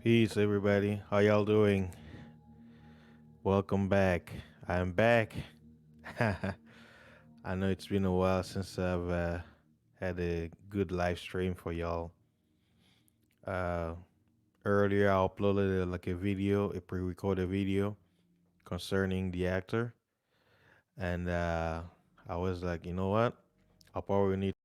Peace, everybody. How y'all doing? Welcome back. I'm back. I know it's been a while since I've had a good live stream for y'all. Uh, Earlier, I uploaded like a video, a pre-recorded video concerning the actor, and I was like, you know what? I probably need.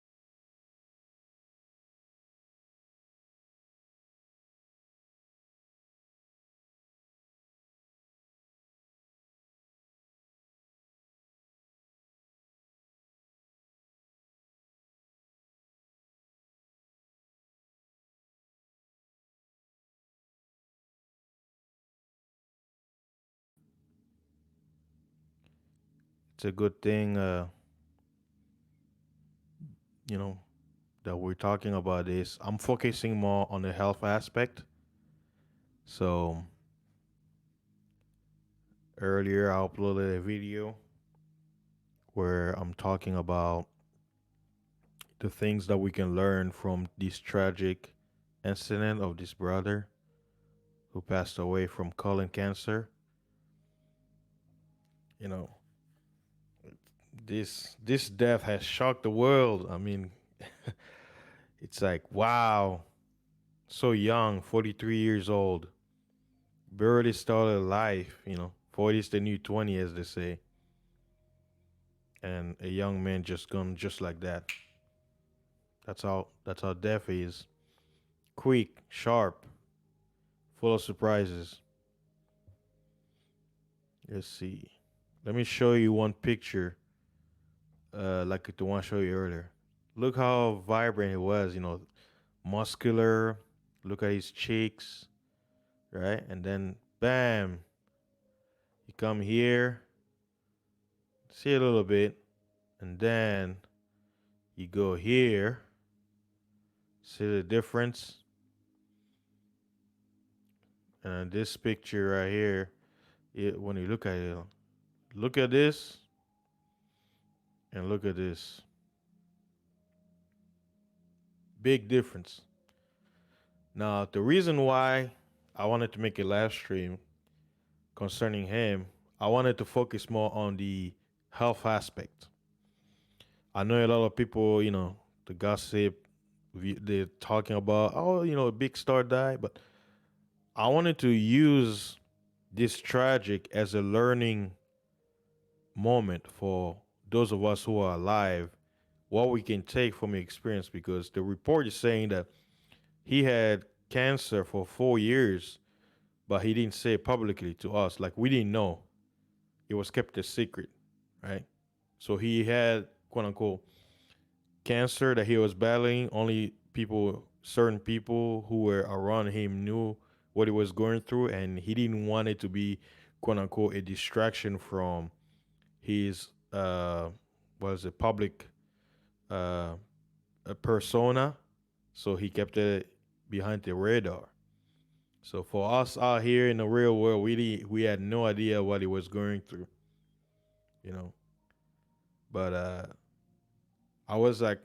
It's a good thing, you know, that we're talking about this. I'm focusing more on the health aspect. So earlier, I uploaded a video where I'm talking about the things that we can learn from this tragic incident of this brother who passed away from colon cancer. You know, this death has shocked the world. I mean, it's like wow, so young, 43 years old, barely started life. 40 is the new 20, as they say, and a young man just gone just like that. That's how death is. Quick, sharp, full of surprises. Let's see. Let me show you one picture, like the one I showed you earlier. Look how vibrant he was, muscular. Look at his cheeks, right? And then, bam, you come here, see a little bit, and then you go here, see the difference. And this picture right here, when you look at it, look at this and look at this. Big difference. Now, the reason why I wanted to make a live stream concerning him, I wanted to focus more on the health aspect. I know a lot of people, the gossip, they're talking about, oh, a big star died, but I wanted to use this tragic as a learning moment for those of us who are alive, what we can take from the experience, because the report is saying that he had cancer for 4 years, but he didn't say it publicly to us. Like we didn't know. It was kept a secret, right? So he had quote unquote cancer that he was battling. Only people, certain people who were around him knew what he was going through, and he didn't want it to be quote unquote a distraction from his was a public uh a persona. So he kept it behind the radar. So for us out here in the real world, we had no idea what he was going through, you know. But I was like,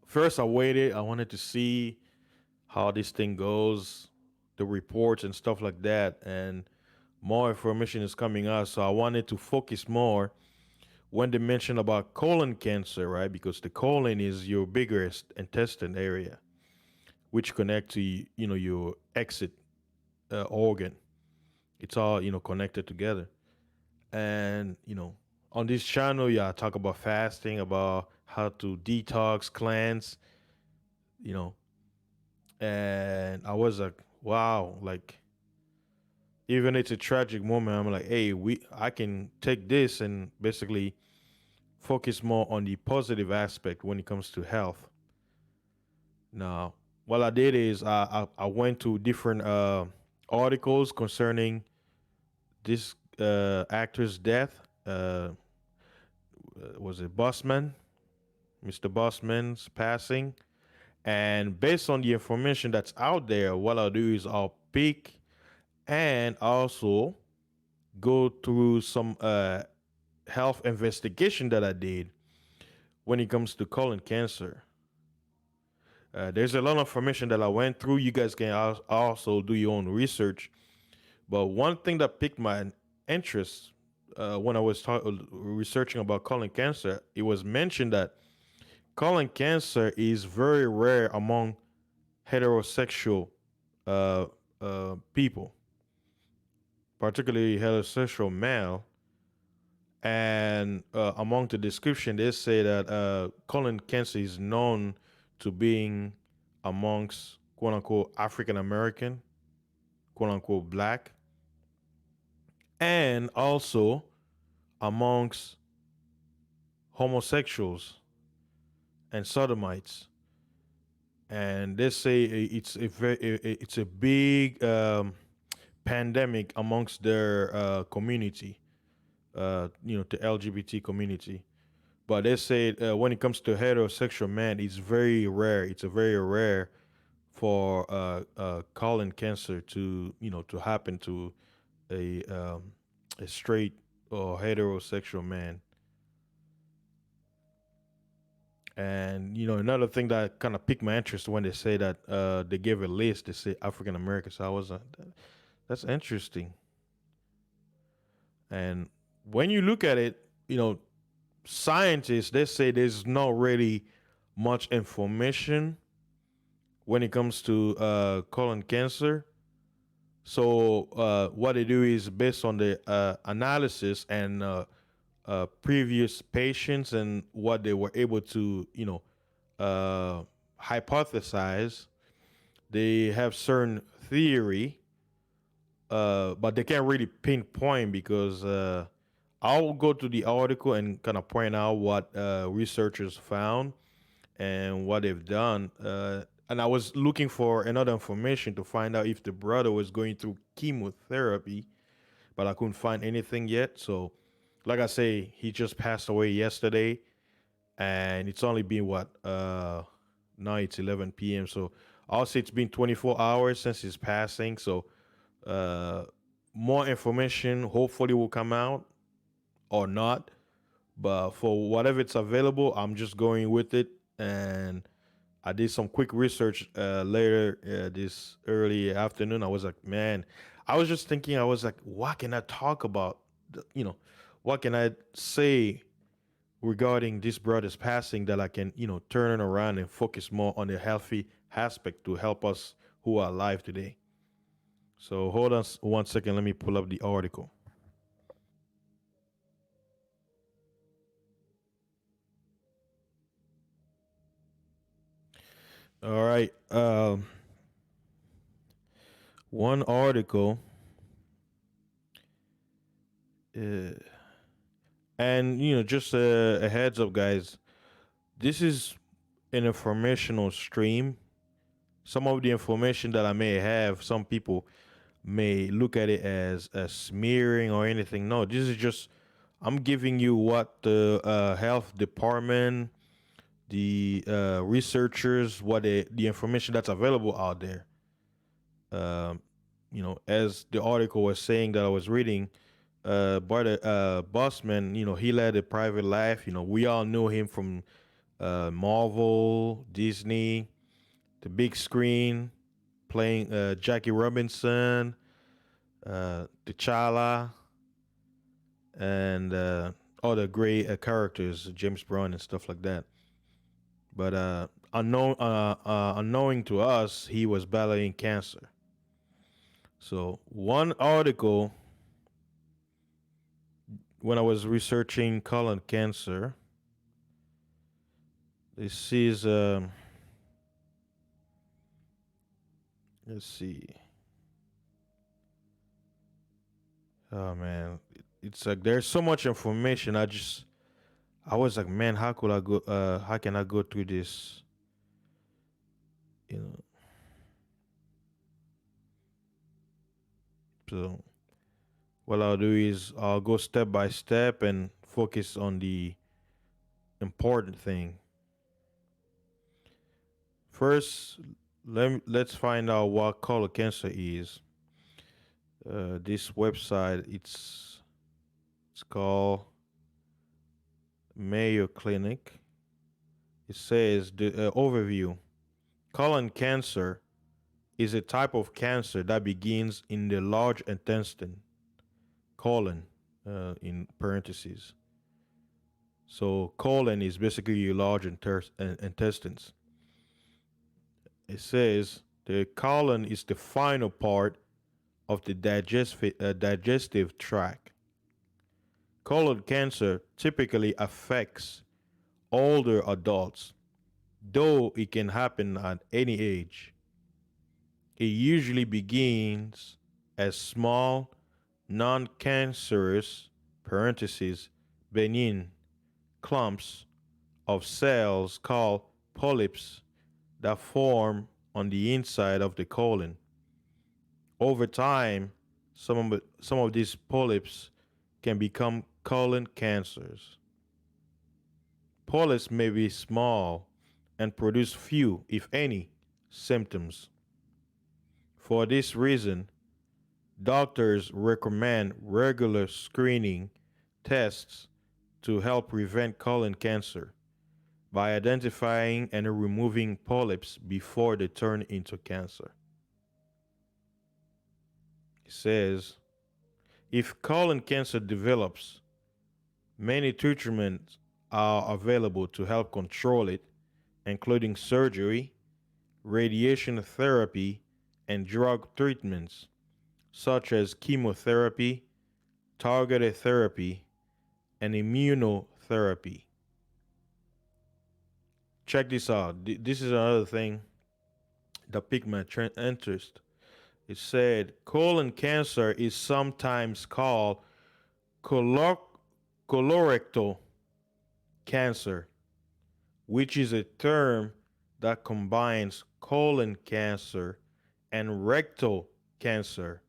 first I waited. I wanted to see how this thing goes, the reports and stuff like that, and more information is coming out. So I wanted to focus more when they mention about colon cancer, right? Because the colon is your biggest intestine area, which connect to your exit organ. It's all connected together. And on this channel, yeah, I talk about fasting, about how to detox, cleanse, you know. And I was like, wow, like even it's a tragic moment. I'm like, hey, I can take this and basically focus more on the positive aspect when it comes to health. Now, what I did is I went to different articles concerning this actor's death. Was it Bossman? Mr. Bossman's passing. And based on the information that's out there, what I'll do is I'll pick and also go through some health investigation that I did when it comes to colon cancer. There's a lot of information that I went through. You guys can also do your own research. But one thing that piqued my interest when I was researching about colon cancer, it was mentioned that colon cancer is very rare among heterosexual uh, people, particularly heterosexual male. And among the description, they say that colon cancer is known to being amongst quote unquote African American, quote unquote black, and also amongst homosexuals and sodomites. And they say it's a big pandemic amongst their community, the LGBT community. But they say when it comes to heterosexual man, it's very rare. It's a very rare for colon cancer to to happen to a straight or heterosexual man. And another thing that kind of piqued my interest when they say that they gave a list. They say African American. So I was that's interesting. And when you look at it, scientists they say there's not really much information when it comes to colon cancer. So what they do is based on the analysis and previous patients and what they were able to, uh, hypothesize. They have certain theory, but they can't really pinpoint because I'll go to the article and kind of point out what researchers found and what they've done. And I was looking for another information to find out if the brother was going through chemotherapy, but I couldn't find anything yet. So, like I say, he just passed away yesterday, and it's only been what now it's 11 p.m. So I'll say it's been 24 hours since his passing. So uh, more information hopefully will come out or not. But for whatever it's available, I'm just going with it. And I did some quick research later this early afternoon. I was like, man, I was just thinking, I was like, what can I talk about? What can I say regarding this brother's passing that I can, turn it around and focus more on the healthy aspect to help us who are alive today. So hold on one second. Let me pull up the article. All right. One article, uh, and just a heads up, guys. This is an informational stream. Some of the information that I may have, some people may look at it as a smearing or anything. No, this is just I'm giving you what the health department, the researchers, what the information that's available out there. Um, as the article was saying that I was reading, Bart Bossman, he led a private life. We all knew him from Marvel, Disney, the big screen, playing Jackie Robinson, T'Challa, and other great characters, James Brown and stuff like that. But unknowing to us, he was battling cancer. So one article when I was researching colon cancer, this is let's see. Oh man, it's like there's so much information. I was like, man, how could I go? How can I go through this? You know. So what I'll do is I'll go step by step and focus on the important thing. First, let's find out what colon cancer is. This website it's called Mayo Clinic. It says the overview. Colon cancer is a type of cancer that begins in the large intestine, colon, in parentheses. So colon is basically your large intestines. It says the colon is the final part of the digestive tract. Colon cancer typically affects older adults, though it can happen at any age. It usually begins as small, non-cancerous parentheses benign clumps of cells called polyps that form on the inside of the colon. Over time, some of these polyps can become colon cancers. Polyps may be small and produce few, if any, symptoms. For this reason, doctors recommend regular screening tests to help prevent colon cancer by identifying and removing polyps before they turn into cancer. It says if colon cancer develops, many treatments are available to help control it, including surgery, radiation therapy, and drug treatments such as chemotherapy, targeted therapy, and immunotherapy. Check this out. This is another thing that piqued my interest. It said colon cancer is sometimes called color- colorectal cancer, which is a term that combines colon cancer and rectal cancer,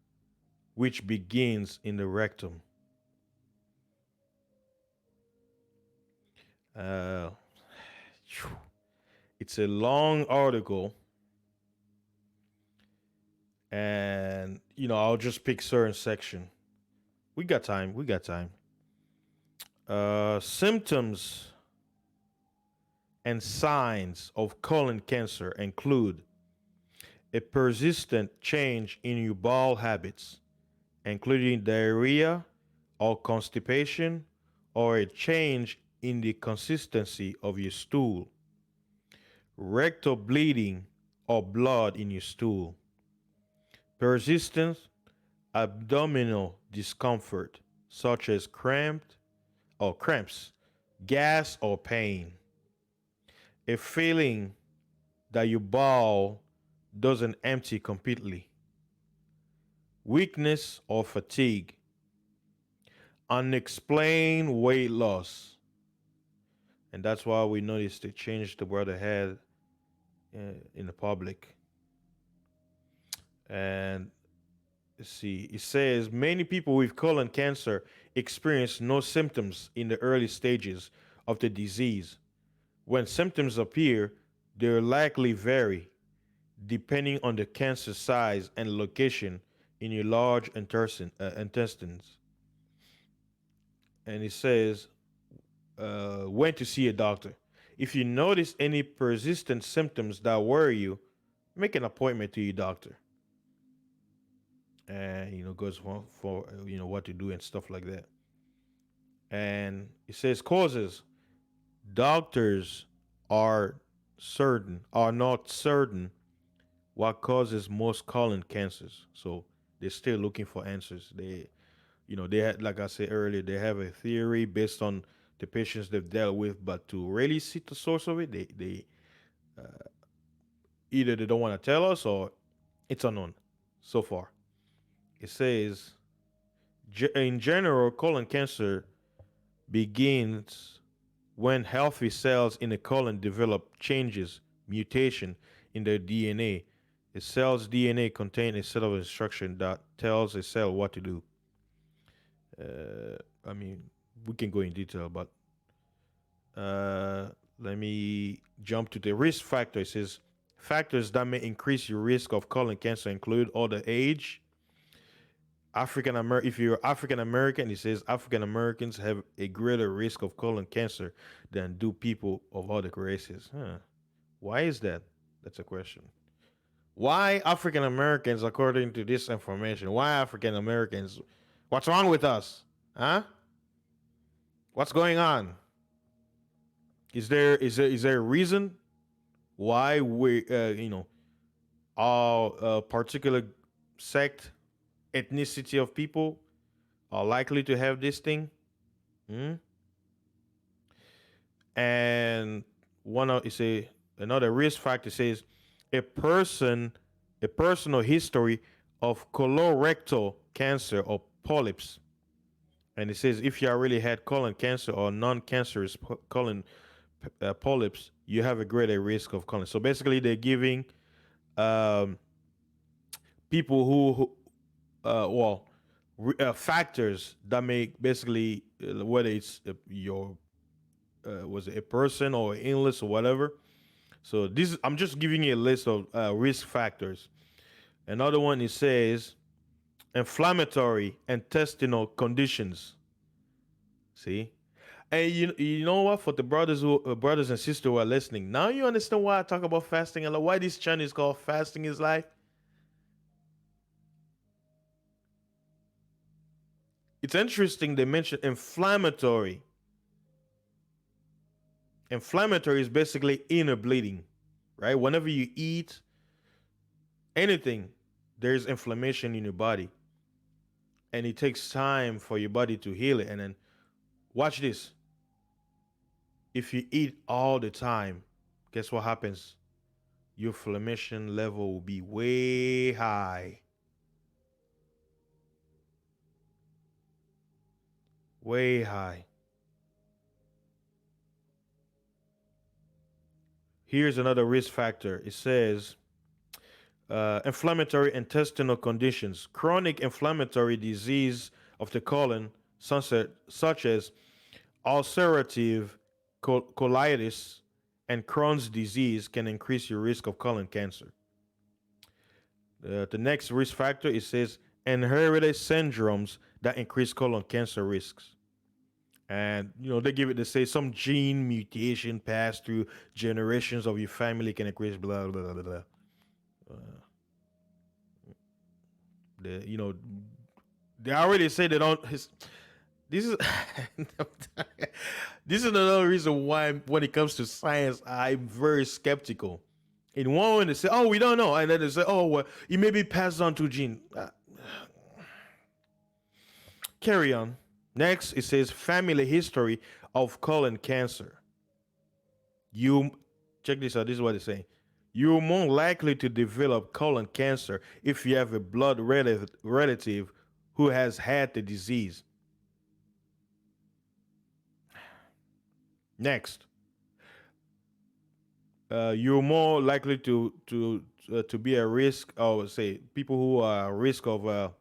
which begins in the rectum. Uh, it's a long article, and I'll just pick certain section. We got time. We got time. Symptoms and signs of colon cancer include a persistent change in your bowel habits, including diarrhea or constipation, or a change in the consistency of your stool, rectal bleeding or blood in your stool, persistent abdominal discomfort such as cramps, gas or pain, a feeling that your bowel doesn't empty completely, weakness or fatigue, unexplained weight loss. And that's why we noticed they changed the word ahead in the public. And let's see, it says many people with colon cancer experience no symptoms in the early stages of the disease. When symptoms appear, they likely vary depending on the cancer size and location in your large intestines. And it says when to see a doctor. If you notice any persistent symptoms that worry you, make an appointment to your doctor. And goes for what to do and stuff like that. And it says causes. Doctors are not certain what causes most colon cancers. So they're still looking for answers. They had, like I said earlier, they have a theory based on the patients they've dealt with, but to really see the source of it, they either they don't want to tell us or it's unknown so far. It says, in general, colon cancer begins when healthy cells in the colon develop changes, mutation in their DNA. A cell's DNA contains a set of instructions that tells a cell what to do. I mean, we can go in detail, but let me jump to the risk factor. It says factors that may increase your risk of colon cancer include older age. If you're African American, it says African Americans have a greater risk of colon cancer than do people of other races. Huh. Why is that? That's a question. Why African Americans, according to this information, why African Americans? What's wrong with us? Huh? What's going on? Is there a reason why we all particular sect ethnicity of people are likely to have this thing? Hmm? And one of is a another risk factor says a person a personal history of colorectal cancer or polyps. And it says if you already had colon cancer or non-cancerous colon polyps, you have a greater risk of colon. So basically, they're giving um, people factors that make basically whether it's your was it a person or illness or whatever. So this I'm just giving you a list of risk factors. Another one it says inflammatory intestinal conditions. See, and you know what? For the brothers and sisters who are listening, now you understand why I talk about fasting a lot. Why this channel is called Fasting is Life. It's interesting they mention inflammatory. Inflammatory is basically inner bleeding, right? Whenever you eat anything, there's inflammation in your body, and it takes time for your body to heal it. And then watch this: if you eat all the time, guess what happens? Your inflammation level will be way high. Way high. Here's another risk factor. It says inflammatory intestinal conditions, chronic inflammatory disease of the colon, such as ulcerative colitis and Crohn's disease, can increase your risk of colon cancer. The next risk factor, it says inherited syndromes that increase colon cancer risks. And they say some gene mutation passed through generations of your family can increase blah blah blah blah. Uh, they already say they don't. This is this is another reason why when it comes to science I'm very skeptical. In one way they say, "Oh, we don't know," and then they say, "Oh, well, it may be passed on to gene." Carry on. Next, it says family history of colon cancer. You check this out. This is what it's saying. You're more likely to develop colon cancer if you have a blood relative who has had the disease. Next, you're more likely to be at risk, or say people who are at risk of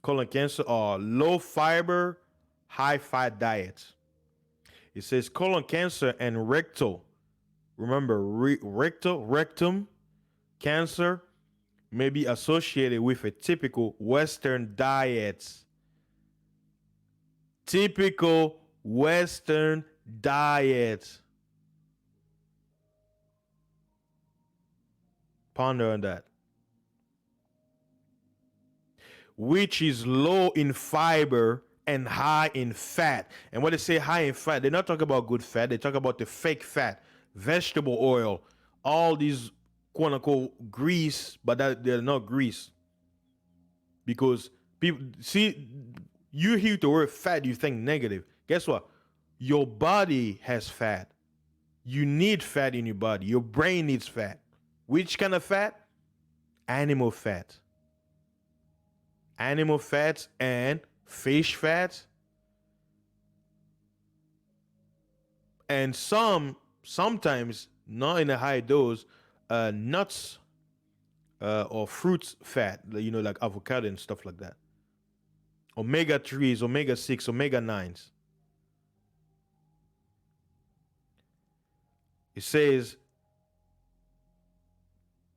colon cancer are low fiber, high fat diets. It says colon cancer and rectal. Remember, rectum cancer may be associated with a typical Western diet. Typical Western diet. Ponder on that. Which is low in fiber and high in fat. And when they say high in fat, they're not talking about good fat. They talk about the fake fat, vegetable oil, all these quote unquote grease, but they're not grease. Because people see, you hear the word fat, you think negative. Guess what? Your body has fat. You need fat in your body. Your brain needs fat. Which kind of fat? Animal fat. Animal fats and fish fats. And sometimes, not in a high dose, nuts or fruits fat, like avocado and stuff like that. Omega 3s, omega 6, omega 9s. It says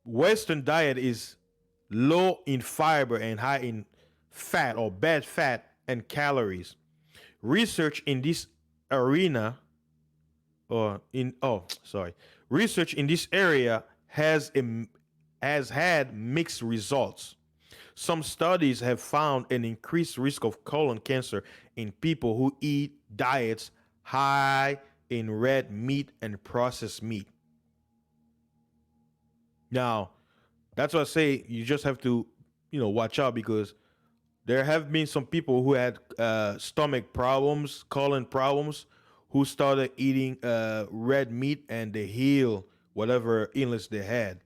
Western diet is low in fiber and high in fat or bad fat and calories. Research in this arena or in oh sorry research in this area has a, has had mixed results. Some studies have found an increased risk of colon cancer in people who eat diets high in red meat and processed meat. Now, that's why I say you just have to, watch out, because there have been some people who had stomach problems, colon problems, who started eating red meat and they heal whatever illness they had.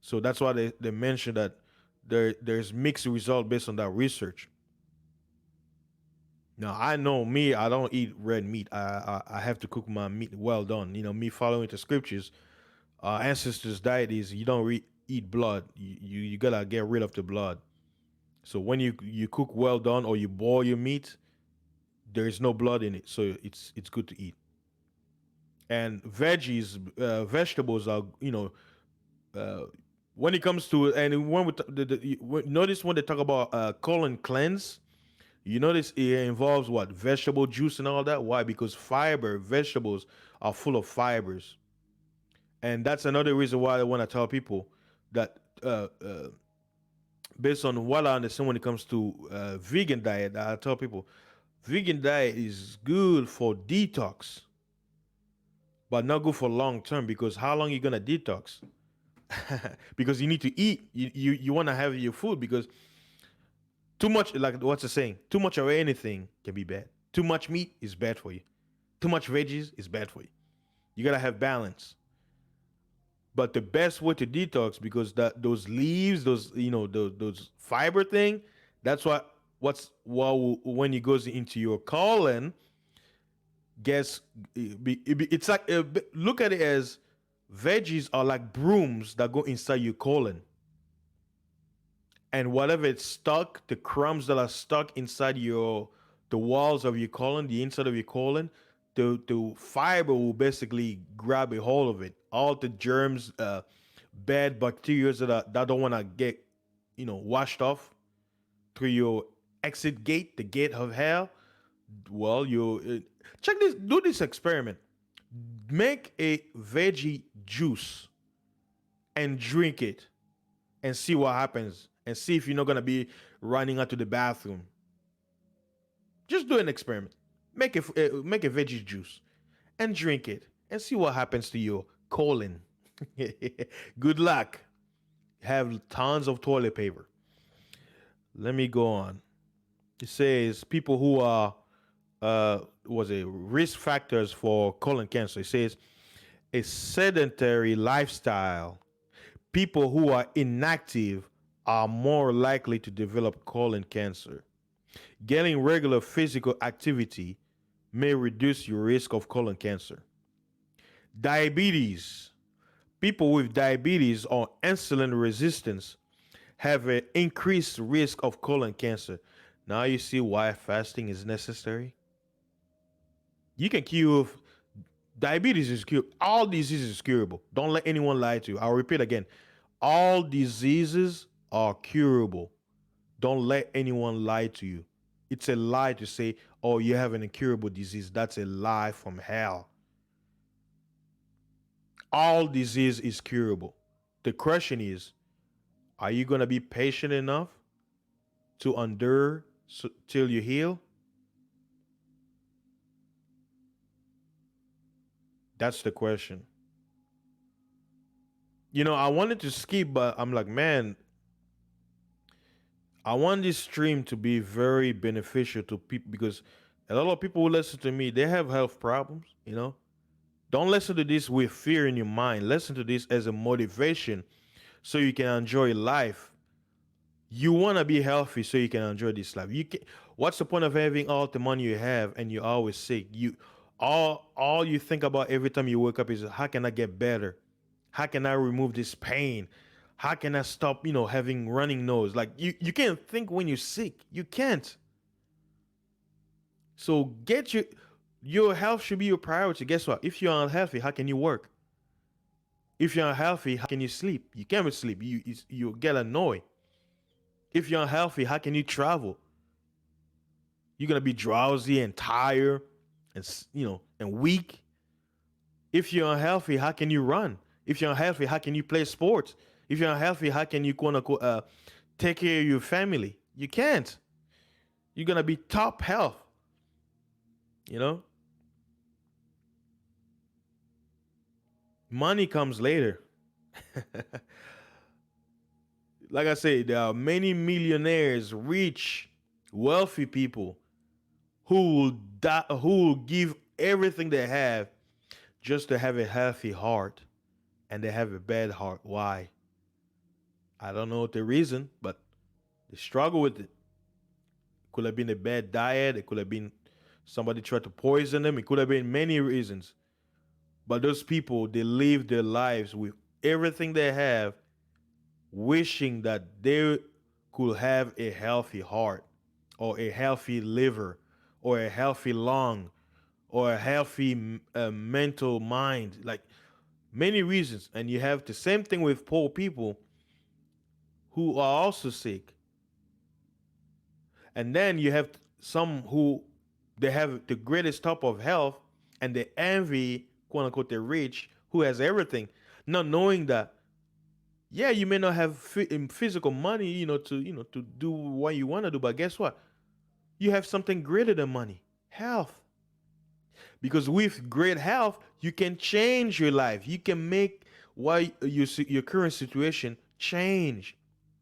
So that's why they mentioned that there's mixed result based on that research. Now I know me, I don't eat red meat. I have to cook my meat well done. Me following the scriptures. Ancestors' diet is you don't eat blood. You gotta get rid of the blood. So when you cook well done or you boil your meat, there is no blood in it, so it's good to eat. And vegetables are uh, when it comes to, and when notice when they talk about colon cleanse, you notice it involves what, vegetable juice and all that. Why? Because vegetables are full of fibers, and that's another reason why I want to tell people that based on what I understand when it comes to vegan diet, I tell people vegan diet is good for detox, but not good for long term, because how long you gonna detox? Because you need to eat. You want to have your food, because too much, like what's the saying? Too much of anything can be bad. Too much meat is bad for you. Too much veggies is bad for you. You gotta have balance. But the best way to detox, because those leaves, those fiber thing, that's when it goes into your colon, gets it's like look at it as veggies are like brooms that go inside your colon, and whatever it's stuck, the crumbs that are stuck inside the walls of your colon, the inside of your colon, the fiber will basically grab a hold of it. All the germs, bad bacteria that don't want to get, washed off through your exit gate, the gate of hell. Well, you check this. Do this experiment. Make a veggie juice and drink it, and see what happens, and see if you're not gonna be running out to the bathroom. Just do an experiment. Make a veggie juice and drink it, and see what happens to your colon. Good luck. Have tons of toilet paper. Let me go on. It says people who are was it risk factors for colon cancer. It says a sedentary lifestyle. People who are inactive are more likely to develop colon cancer. Getting regular physical activity may reduce your risk of colon cancer. Diabetes. People with diabetes or insulin resistance have an increased risk of colon cancer. Now you see why fasting is necessary. You can cure diabetes is curable. All diseases is curable. Don't let anyone lie to you. I'll repeat again. All diseases are curable. Don't let anyone lie to you. It's a lie to say, oh, you have an incurable disease. That's a lie from hell. All disease is curable. The question is, are you going to be patient enough to endure till you heal? That's the question. I wanted to skip, but I'm like, man, I want this stream to be very beneficial to people, because a lot of people who listen to me, they have health problems. Don't listen to this with fear in your mind. Listen to this as a motivation so you can enjoy life. You want to be healthy so you can enjoy this life. What's the point of having all the money you have and you're always sick? All you think about every time you wake up is, how can I get better? How can I remove this pain? How can I stop, having running nose? Like you can't think when you're sick. You can't. So your health should be your priority. Guess what? If you're unhealthy, how can you work? If you're unhealthy, how can you sleep? You can't sleep. You get annoyed. If you're unhealthy, how can you travel? You're gonna be drowsy and tired, and weak. If you're unhealthy, how can you run? If you're unhealthy, how can you play sports? If you're unhealthy, how can you quote unquote take care of your family? You can't. You're gonna be top health. You know, money comes later. Like I say, there are many millionaires, rich, wealthy people who will die, who will give everything they have just to have a healthy heart, and they have a bad heart. Why? I don't know the reason, but they struggle with it. Could have been a bad diet. It could have been somebody tried to poison them. It could have been many reasons. But those people, they live their lives with everything they have, wishing that they could have a healthy heart, or a healthy liver, or a healthy lung, or a healthy mental mind. Like many reasons. And you have the same thing with poor people who are also sick. And then you have some who they have the greatest type of health, and they envy, quote unquote, the rich who has everything, not knowing that, yeah, you may not have physical money, to do what you want to do, but guess what? You have something greater than money, health. Because with great health, you can change your life. You can make why your current situation change.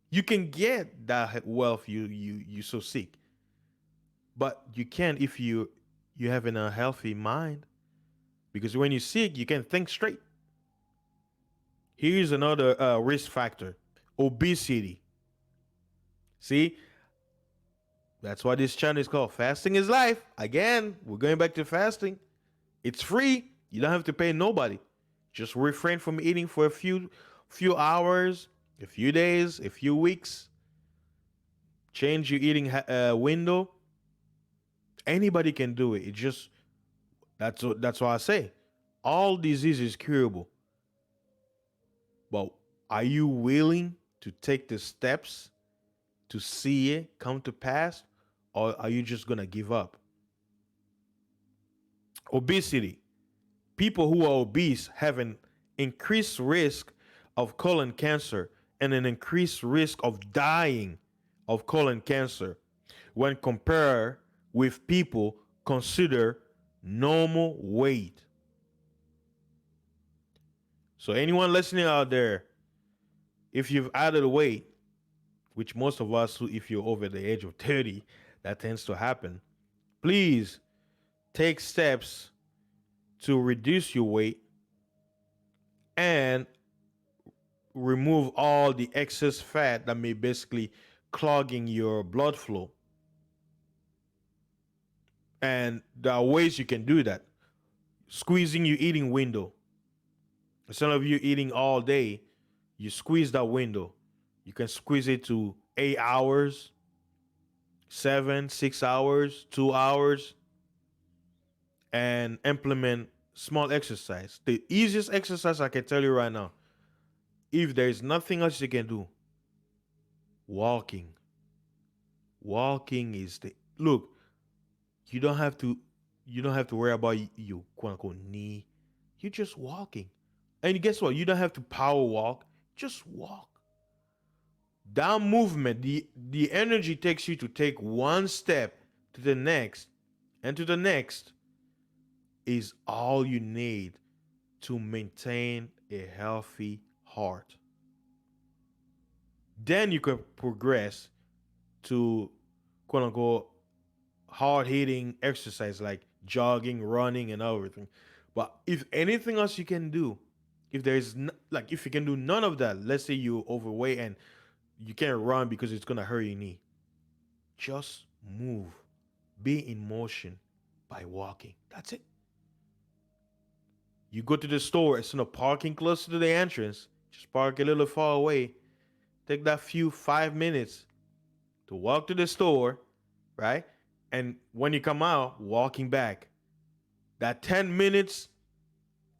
You can get that wealth you so seek, but you can't if you have an unhealthy mind. Because when you're sick, you can think straight. Here's another risk factor: obesity. See, that's why this channel is called Fasting is Life. Again, we're going back to fasting. It's free. You don't have to pay nobody. Just refrain from eating for a few hours, a few days, a few weeks. Change your eating window. Anybody can do it. It just that's why I say all disease is curable. But are you willing to take the steps to see it come to pass, or are you just gonna give up? Obesity. People who are obese have an increased risk of colon cancer and an increased risk of dying of colon cancer when compared with people considered normal weight. So anyone listening out there, if you've added weight, which most of us, if you're over the age of 30, that tends to happen, please take steps to reduce your weight and remove all the excess fat that may basically clogging your blood flow. And there are ways you can do that. Squeezing your eating window. Instead of you eating all day, you squeeze that window. You can squeeze it to 8 hours, 7, 6 hours, 2 hours, and implement small exercise. The easiest exercise I can tell you right now, if there is nothing else you can do, walking. Walking is the look. You don't have to. You don't have to worry about your quote unquote knee. You're just walking, and guess what? You don't have to power walk. Just walk. That movement, the energy takes you to take one step to the next and to the next, is all you need to maintain a healthy heart. Then you can progress to quote unquote hard hitting exercise like jogging, running, and everything. But if anything else you can do, if there's like if you can do none of that, let's say you're overweight and you can't run because it's gonna hurt your knee, just move, be in motion by walking. That's it. You go to the store, it's in a parking close to the entrance. Just park a little far away. Take that few 5 minutes to walk to the store, right? And when you come out, walking back. That 10 minutes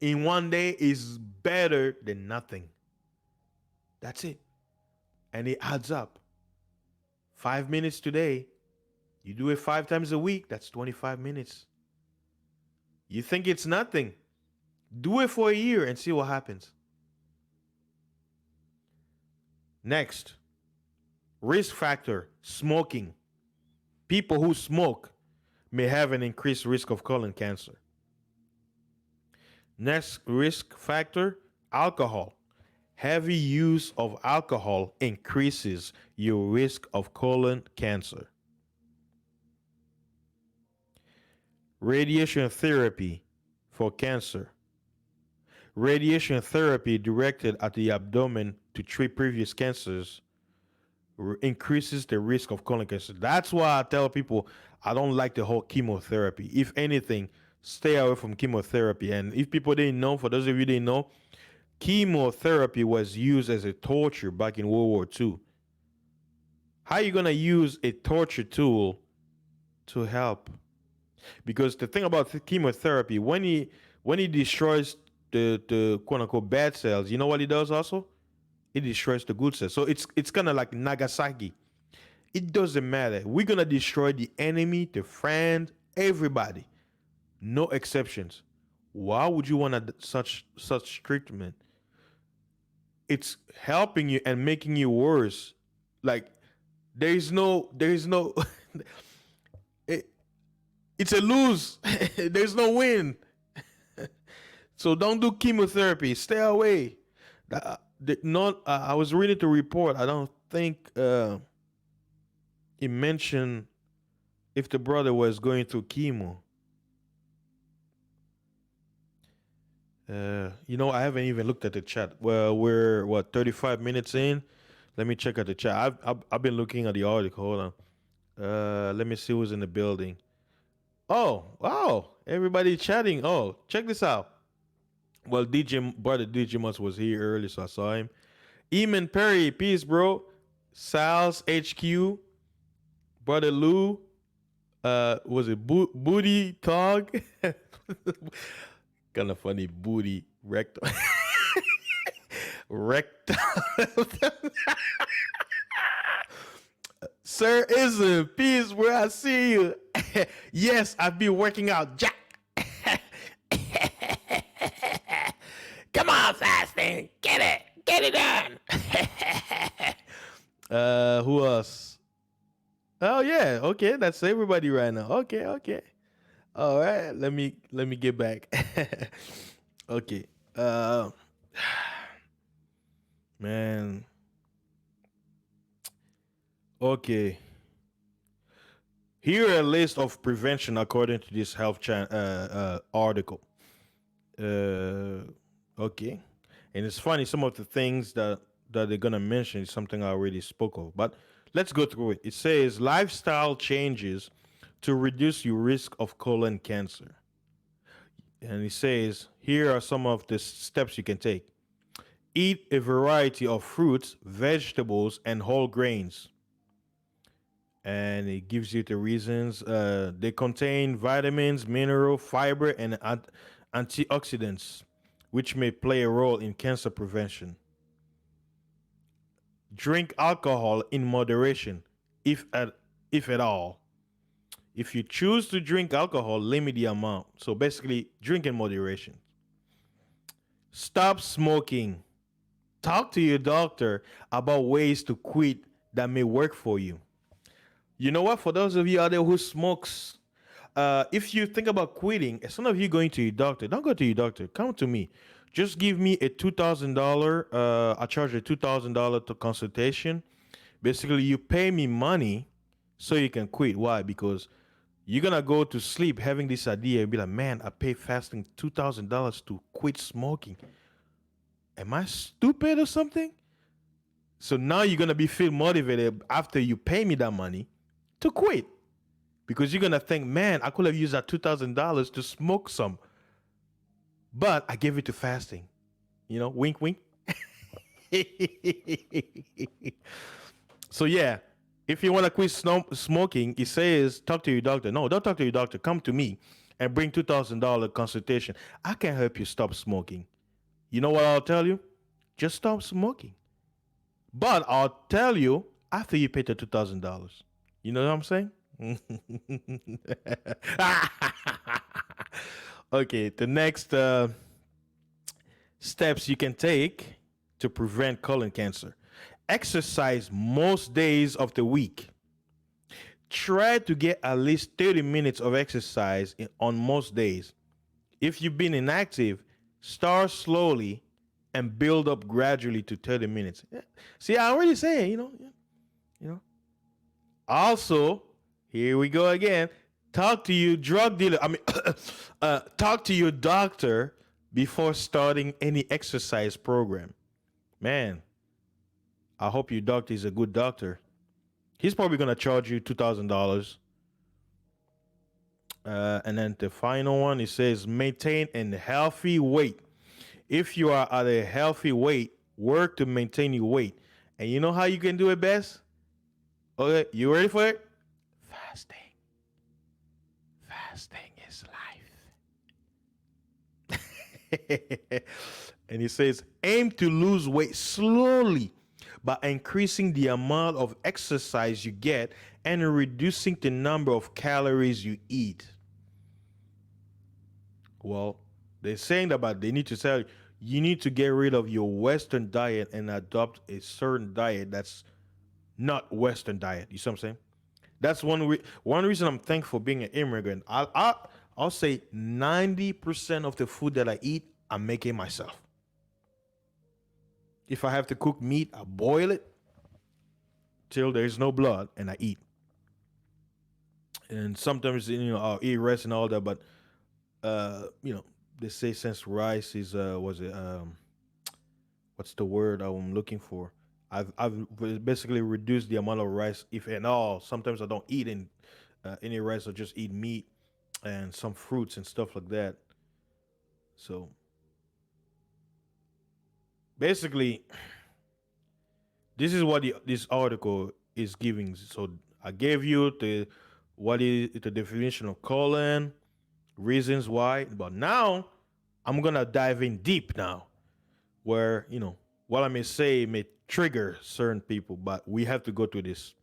in one day is better than nothing. That's it. And it adds up. 5 minutes today, you do it 5 times a week, that's 25 minutes. You think it's nothing. Do it for a year and see what happens. Next, risk factor, smoking. People who smoke may have an increased risk of colon cancer. Next risk factor, alcohol. Heavy use of alcohol increases your risk of colon cancer. Radiation therapy for cancer. Radiation therapy directed at the abdomen to treat previous cancers increases the risk of colon cancer. That's why I tell people I don't like the whole chemotherapy. If anything, stay away from chemotherapy. And if people didn't know, for those of you didn't know, chemotherapy was used as a torture back in World War II. How are you gonna use a torture tool to help? Because the thing about chemotherapy, when he destroys the quote unquote bad cells, you know what he does also? It destroys the good cells. So it's kind of like Nagasaki. It doesn't matter. We're gonna destroy the enemy, the friend, everybody, no exceptions. Why would you want such treatment? It's helping you and making you worse. Like there is no it, it's a lose. There's no win. So don't do chemotherapy. Stay away. Not. I was reading the report. I don't think it mentioned if the brother was going through chemo. I haven't even looked at the chat. Well, we're what 35 minutes in. Let me check out the chat. I've been looking at the article. Hold on. Let me see who's in the building. Oh, wow. Everybody chatting. Oh, check this out. Well, brother DJ Mus was here early, so I saw him. Eamon Perry, peace, bro. Sal's HQ, brother Lou. Was it Booty Tog? Kind of funny, Booty Rectal. Rectal. Sir Ism, peace, bro. I see you. Yes, I've been working out, Jack. Come on, fasting. Get it done. Who else? Oh yeah, okay, that's everybody right now. Okay. All right, let me get back. Okay. Man. Okay. Here are a list of prevention according to this article. Okay. And it's funny, some of the things that they're gonna mention is something I already spoke of. But let's go through it. It says lifestyle changes to reduce your risk of colon cancer. And it says here are some of the steps you can take. Eat a variety of fruits, vegetables, and whole grains. And it gives you the reasons. They contain vitamins, mineral, fiber, and antioxidants, which may play a role in cancer prevention. Drink alcohol in moderation, if at all. If you choose to drink alcohol, limit the amount. So basically, drink in moderation. Stop smoking. Talk to your doctor about ways to quit that may work for you. You know what? For those of you out there who smokes, if you think about quitting, instead of you going to your doctor, don't go to your doctor. Come to me. Just give me a $2,000. I charge a $2,000 to consultation. Basically, you pay me money so you can quit. Why? Because you're gonna go to sleep having this idea and be like, man, I pay fasting $2,000 to quit smoking. Am I stupid or something? So now you're gonna feel motivated after you pay me that money to quit. Because you're gonna think, man, I could have used that $2,000 to smoke some. But I gave it to fasting. Wink, wink. So yeah, if you want to quit smoking, it says talk to your doctor. No, don't talk to your doctor. Come to me and bring $2,000 consultation. I can help you stop smoking. You know what I'll tell you? Just stop smoking. But I'll tell you after you pay the $2,000. You know what I'm saying? Okay, the next steps you can take to prevent colon cancer. exercise most days of the week. Try to get at least 30 minutes of exercise on most days. If you've been inactive, start slowly and build up gradually to 30 minutes. Yeah. See, I already said, you know. Also, here we go again. Talk to your drug dealer. Talk to your doctor before starting any exercise program. Man, I hope your doctor is a good doctor. He's probably gonna charge you $2,000. And then the final one, it says maintain a healthy weight. If you are at a healthy weight, work to maintain your weight. And you know how you can do it best? Okay, you ready for it? Fasting. Fasting is life. And it says aim to lose weight slowly by increasing the amount of exercise you get and reducing the number of calories you eat. Well, they're saying that they need to tell you need to get rid of your Western diet and adopt a certain diet that's not Western diet. You see what I'm saying? That's one reason I'm thankful being an immigrant. I'll say 90% of the food that I eat, I'm making myself. If I have to cook meat, I boil it till there's no blood and I eat. And sometimes I'll eat rice and all that, but they say since rice is what's the word I'm looking for? I've basically reduced the amount of rice, if at all. Sometimes I don't eat any rice. I just eat meat and some fruits and stuff like that. So basically, this is what this article is giving. So I gave you what is the definition of colon, reasons why. But now I'm gonna dive in deep now, where what I may say may trigger certain people, but we have to go through this.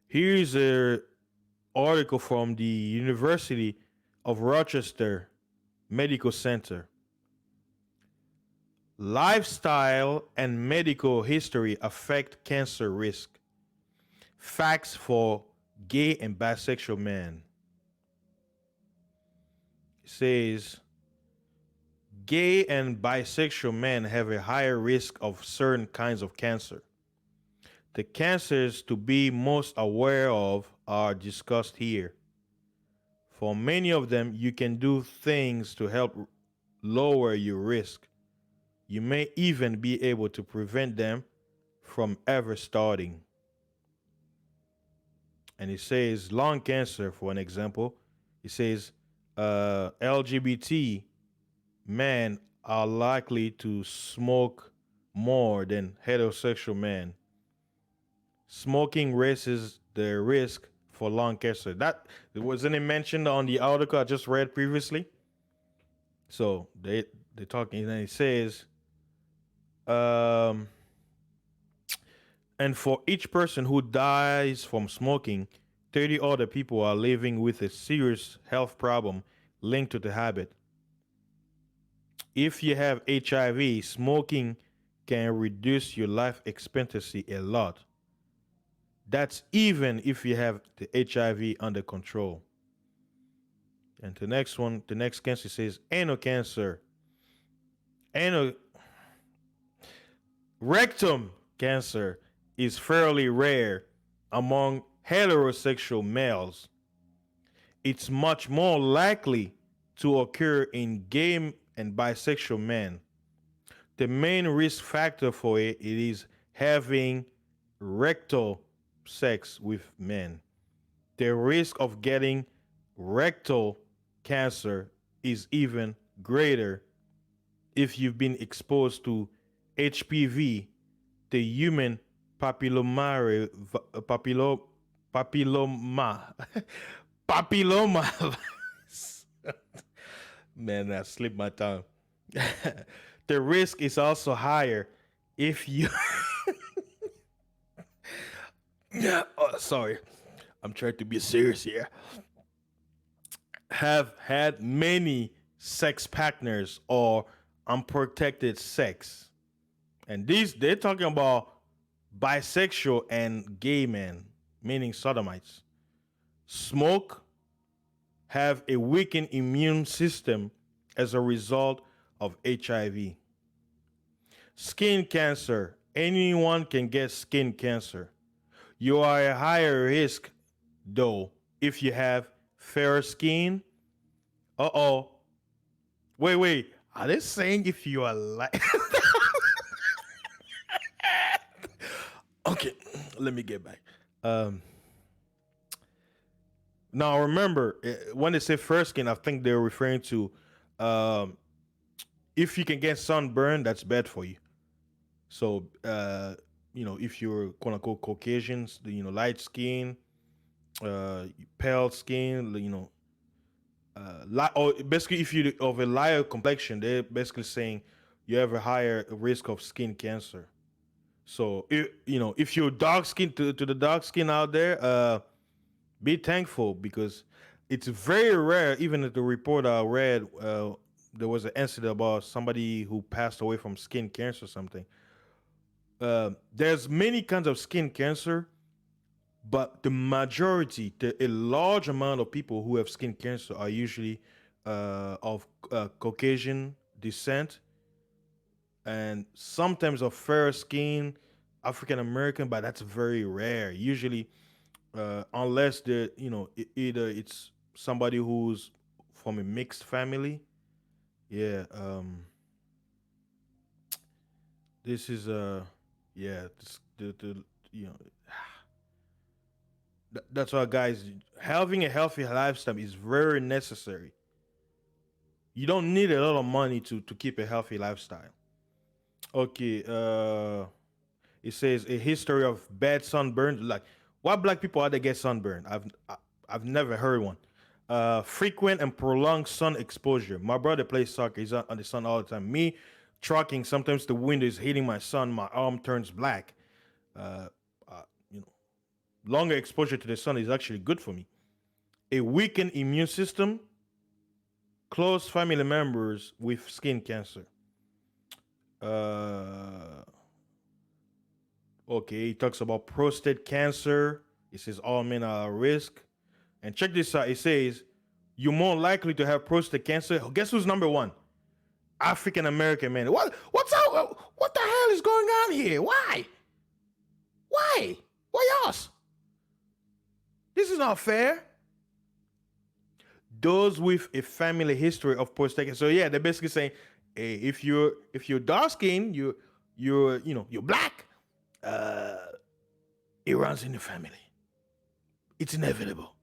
Here's an article from the University of Rochester Medical Center. Lifestyle and medical history affect cancer risk. Facts for gay and bisexual men. It says gay and bisexual men have a higher risk of certain kinds of cancer. The cancers to be most aware of are discussed here. For many of them, you can do things to help lower your risk. You may even be able to prevent them from ever starting. And it says lung cancer, for an example. It says LGBT men are likely to smoke more than heterosexual men. Smoking raises the risk for lung cancer. That wasn't it mentioned on the article I just read previously? So they're talking, and it says, and for each person who dies from smoking, 30 other people are living with a serious health problem linked to the habit. If you have HIV, smoking can reduce your life expectancy a lot. That's even if you have the HIV under control. And the next cancer says anal cancer. Rectum cancer is fairly rare among heterosexual males. It's much more likely to occur in gay and bisexual men. The main risk factor for it is having rectal sex with men. The risk of getting rectal cancer is even greater if you've been exposed to HPV, the human papilloma virus. Man, that slipped my tongue. The risk is also higher if you sorry, I'm trying to be serious here. Have had many sex partners or unprotected sex. And these they're talking about bisexual and gay men, meaning sodomites. Smoke, have a weakened immune system as a result of HIV. Skin cancer, anyone can get skin cancer. You are at higher risk, though, if you have fair skin. Uh oh. Wait. Are they saying if you are like. Okay, let me get back. Um, Now remember, when they say fair skin, I think they're referring to um, if you can get sunburn, that's bad for you. So if you're quote unquote Caucasians, light skin, pale skin, or basically if you of a lighter complexion, they're basically saying you have a higher risk of skin cancer. So if you're dark skin to the dark skin out there, be thankful because it's very rare. Even at the report I read, there was an incident about somebody who passed away from skin cancer or something. There's many kinds of skin cancer, but the majority, a large amount of people who have skin cancer are usually of Caucasian descent and sometimes of fair skin, African American, but that's very rare. Usually, unless either it's somebody who's from a mixed family. Yeah. This is yeah. The that's why guys having a healthy lifestyle is very necessary. You don't need a lot of money to keep a healthy lifestyle. Okay. It says a history of bad sunburn. Like, why black people are they get sunburn? I've never heard one. Frequent and prolonged sun exposure. My brother plays soccer. He's on the sun all the time. Me, trucking. Sometimes the wind is hitting my sun. My arm turns black. Uh, uh, you know, Longer exposure to the sun is actually good for me. A weakened immune system. Close family members with skin cancer. Uh, Okay, he talks about prostate cancer. He says all men are at risk. And check this out. It says you're more likely to have prostate cancer. Guess who's number one? African American men. What's up? What the hell is going on here? Why? Why us? This is not fair. Those with a family history of prostate cancer. So yeah, they're basically saying, hey, if you're dark skinned, you're black. Uh, it runs in the family. It's inevitable.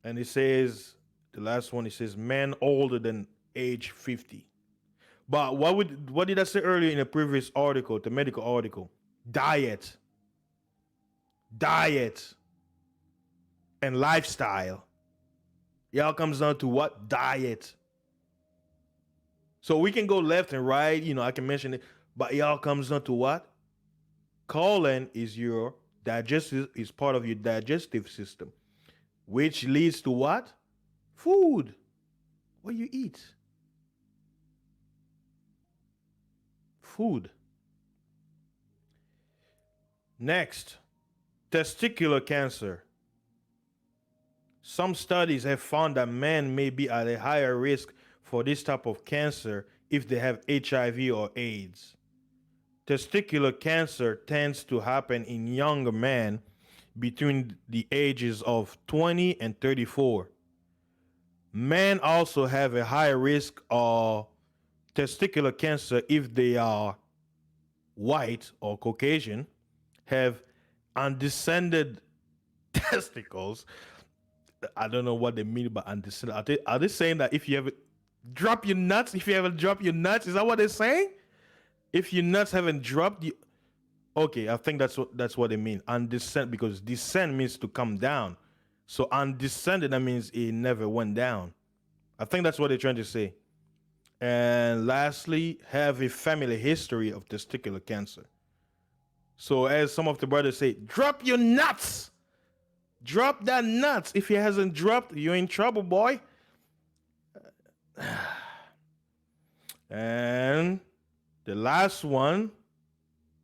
And it says the last one. It says men older than age 50. But what did I say earlier in a previous article, the medical article? Diet, and lifestyle. It all comes down to what? Diet. So we can go left and right. I can mention it. But it all comes down to what? Colon is part of your digestive system, which leads to what? Food. What you eat. Food. Next, testicular cancer. Some studies have found that men may be at a higher risk for this type of cancer if they have HIV or AIDS. Testicular cancer tends to happen in younger men between the ages of 20 and 34. Men also have a higher risk of testicular cancer if they are white or Caucasian, have undescended testicles. I don't know what they mean by undescended. Are they saying that if you ever drop your nuts, is that what they're saying? If your nuts haven't dropped, okay, I think that's what they mean. Undescended, because descend means to come down. So undescended, that means it never went down. I think that's what they're trying to say. And lastly, have a family history of testicular cancer. So as some of the brothers say, drop your nuts. Drop that nuts. If it hasn't dropped, you're in trouble, boy. And the last one,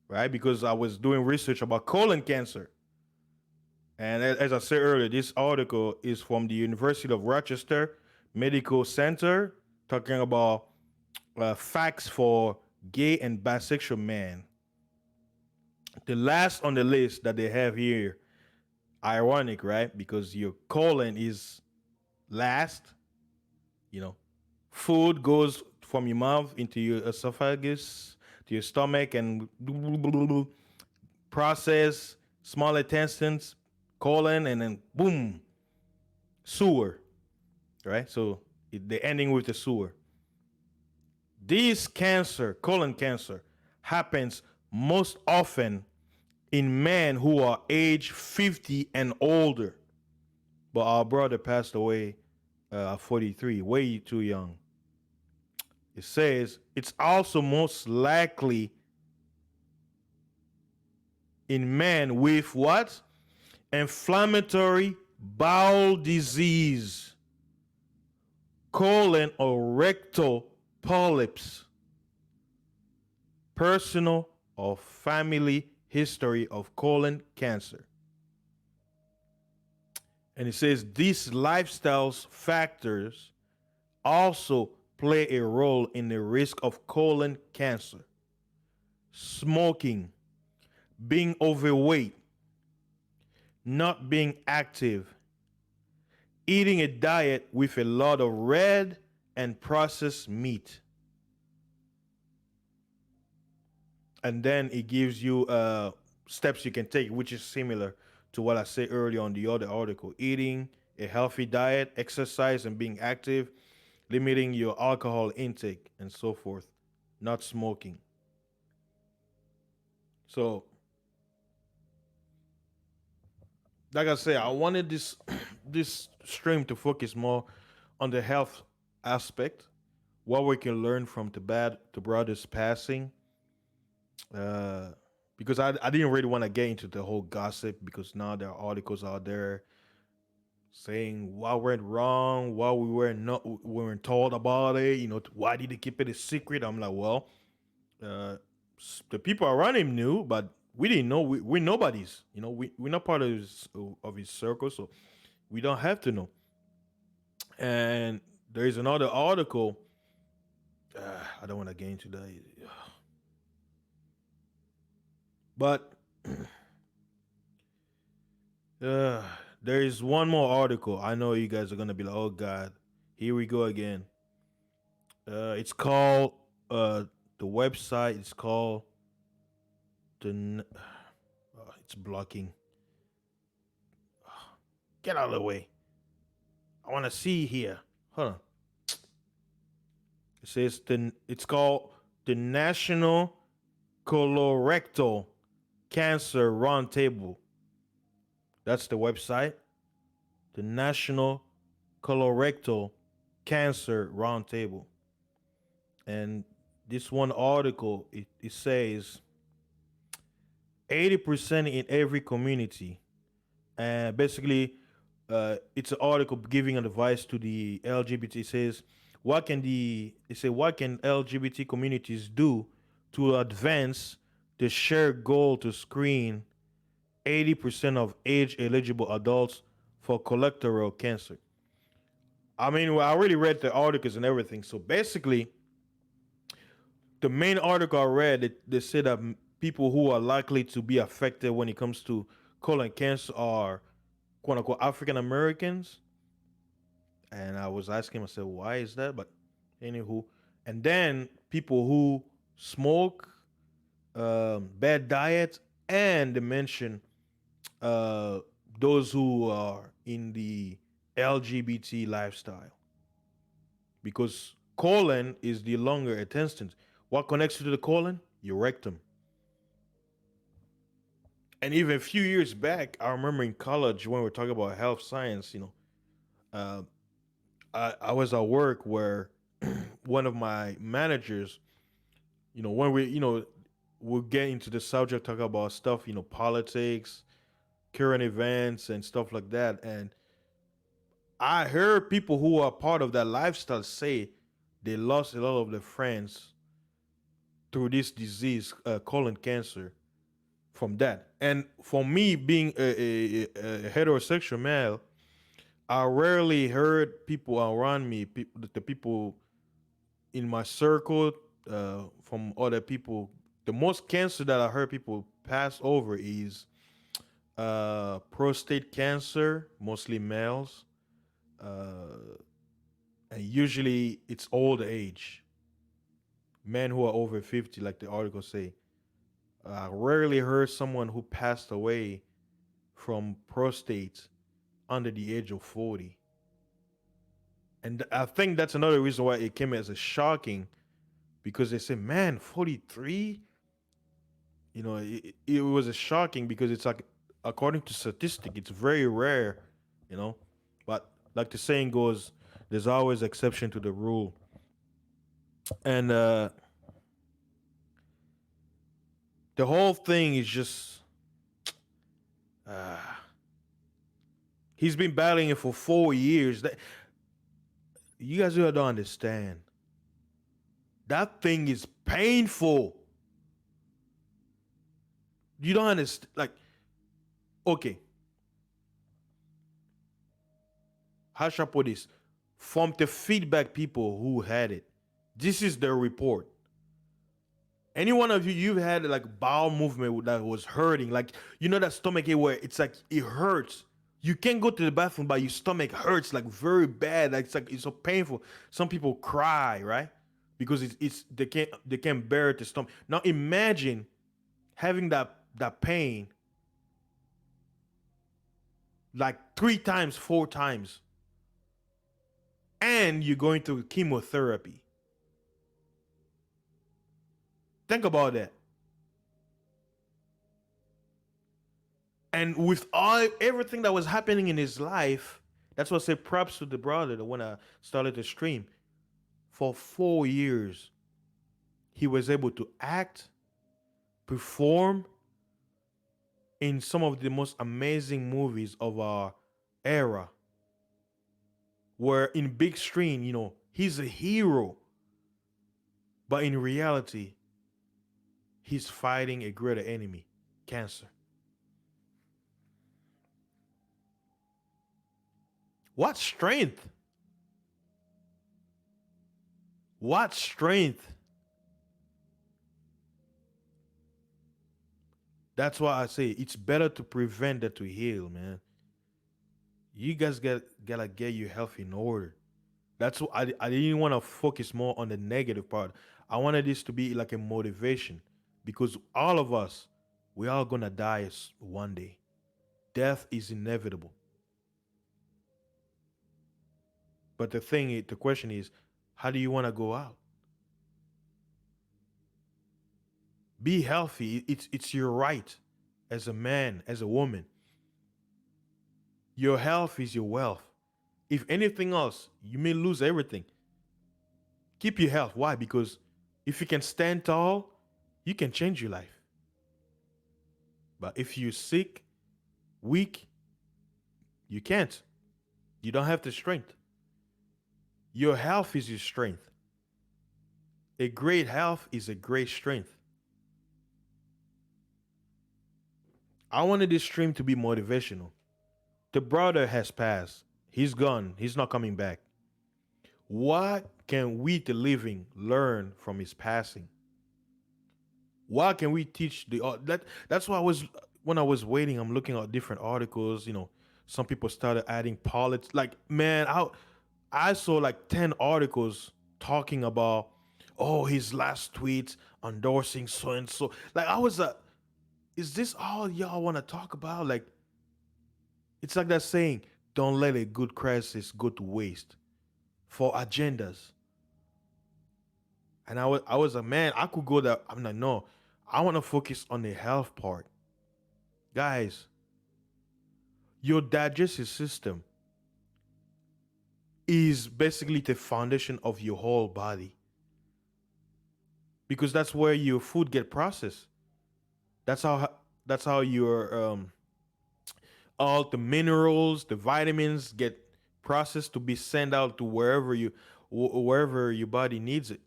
right? Because I was doing research about colon cancer. And as I said earlier, this article is from the University of Rochester Medical Center talking about facts for gay and bisexual men. The last on the list that they have here, ironic, right? Because your colon is last, you know, food goes from your mouth into your esophagus to your stomach and process, small intestines, colon, and then boom, sewer, right? So the ending with the sewer. This cancer, colon cancer, happens most often in men who are age 50 and older. But our brother passed away at 43, way too young. It says it's also most likely in men with what? Inflammatory bowel disease, colon or rectal polyps, personal or family history of colon cancer. And it says these lifestyles factors also play a role in the risk of colon cancer. Smoking, being overweight, not being active, eating a diet with a lot of red and processed meat. And then it gives you steps you can take, which is similar to what I said earlier on the other article. Eating a healthy diet, exercise, and being active, limiting your alcohol intake, and so forth, not smoking. So, like I said, I wanted this this stream to focus more on the health aspect, what we can learn from the brother's passing. Uh, because I didn't really want to get into the whole gossip because now there are articles out there saying what went wrong, why we weren't told about it. Why did they keep it a secret? I'm like, well, uh, the people around him knew, but we didn't know. We're nobodies. We're not part of his circle, so we don't have to know. And there is another article. I don't want to get into that, but uh, there is one more article. I know you guys are gonna be like, "Oh God, here we go again." It's called the website. It's called it's blocking. Get out of the way. I want to see here. Hold on. It says it's called the National Colorectal Cancer Roundtable. That's the website. The National Colorectal Cancer Roundtable. And this one article, it says 80% in every community. And basically, it's an article giving advice to the LGBT. It says, what can LGBT communities do to advance the shared goal to screen 80% of age eligible adults for colorectal cancer? I mean, well, I already read the articles and everything. So basically, the main article I read, they said that people who are likely to be affected when it comes to colon cancer are quote unquote African Americans. And I was asking myself, why is that? But anywho, and then people who smoke, bad diet, and they mention uh, those who are in the LGBT lifestyle. Because colon is the longer intestine. What connects you to the colon? Your rectum. And even a few years back, I remember in college when we were talking about health science, uh, I was at work where one of my managers, when we'll get into the subject, talk about stuff, politics, current events, and stuff like that. And I heard people who are part of that lifestyle say they lost a lot of their friends through this disease, colon cancer, from that. And for me, being a heterosexual male, I rarely heard people around me, the people in my circle, from other people. The most cancer that I heard people pass over is prostate cancer, mostly males, uh, and usually it's old age. Men who are over 50, like the article say. I rarely heard someone who passed away from prostate under the age of 40. And I think that's another reason why it came as a shocking, because they say, man, 43? It was a shocking because it's like, according to statistic, it's very rare, you know. But like the saying goes, there's always exception to the rule. And the whole thing is just, uh, he's been battling it for 4 years. You guys really don't understand. That thing is painful. You don't understand. Like, okay, how should I put this? From the feedback people who had it, this is their report. Any one of you, you've had like bowel movement that was hurting, like that stomach ache where it's like it hurts. You can't go to the bathroom, but your stomach hurts like very bad. Like it's so painful. Some people cry, right? Because it's they can't bear the stomach. Now imagine having that pain like 3 times, 4 times, and you're going through chemotherapy. Think about that. And with all everything that was happening in his life, that's what I say props to the brother that when I started the stream. For 4 years, he was able to act, perform in some of the most amazing movies of our era. Where in big screen, he's a hero. But in reality, he's fighting a greater enemy, cancer. What strength? What strength? That's why I say it's better to prevent than to heal, man. You guys gotta get your health in order. That's what I didn't want to focus more on the negative part. I wanted this to be like a motivation, because all of us, we are gonna die one day. Death is inevitable. But the question is, how do you want to go out? Be healthy. It's your right as a man, as a woman. Your health is your wealth. If anything else, you may lose everything. Keep your health. Why? Because if you can stand tall, you can change your life. But if you're sick, weak, you can't. You don't have the strength. Your health is your strength. A great health is a great strength. I wanted this stream to be motivational. The brother has passed. He's gone. He's not coming back. What can we, the living, learn from his passing? What can we teach that's why when I was waiting, I'm looking at different articles. Some people started adding politics. Like, man, I saw like 10 articles talking about, oh, his last tweets endorsing so and so. Like, I was is this all y'all want to talk about? Like, it's like that saying, don't let a good crisis go to waste for agendas. And I was like, man, I could go there. I'm like, no, I want to focus on the health part. Guys, your digestive system is basically the foundation of your whole body, because that's where your food get processed. That's how your all the minerals, the vitamins get processed to be sent out to wherever you wherever your body needs it.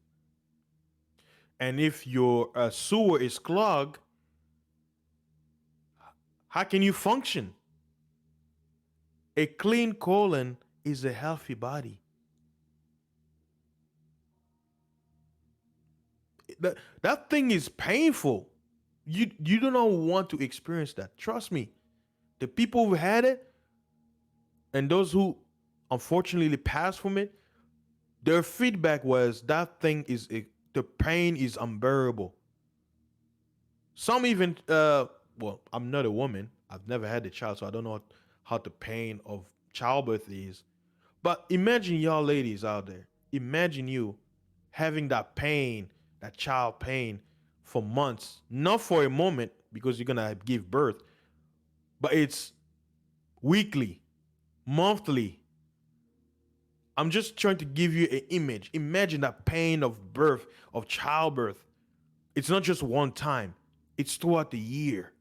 And if your sewer is clogged, how can you function? A clean colon is a healthy body. That thing is painful. You do not want to experience that. Trust me. The people who had it and those who unfortunately passed from it, their feedback was that thing is the pain is unbearable. Some even well, I'm not a woman. I've never had a child, so I don't know how the pain of childbirth is. But imagine y'all ladies out there. Imagine you having that pain, that child pain for months, not for a moment because you're gonna give birth, but it's weekly, monthly. I'm just trying to give you an image. Imagine that pain of birth, of childbirth. It's not just one time, it's throughout the year.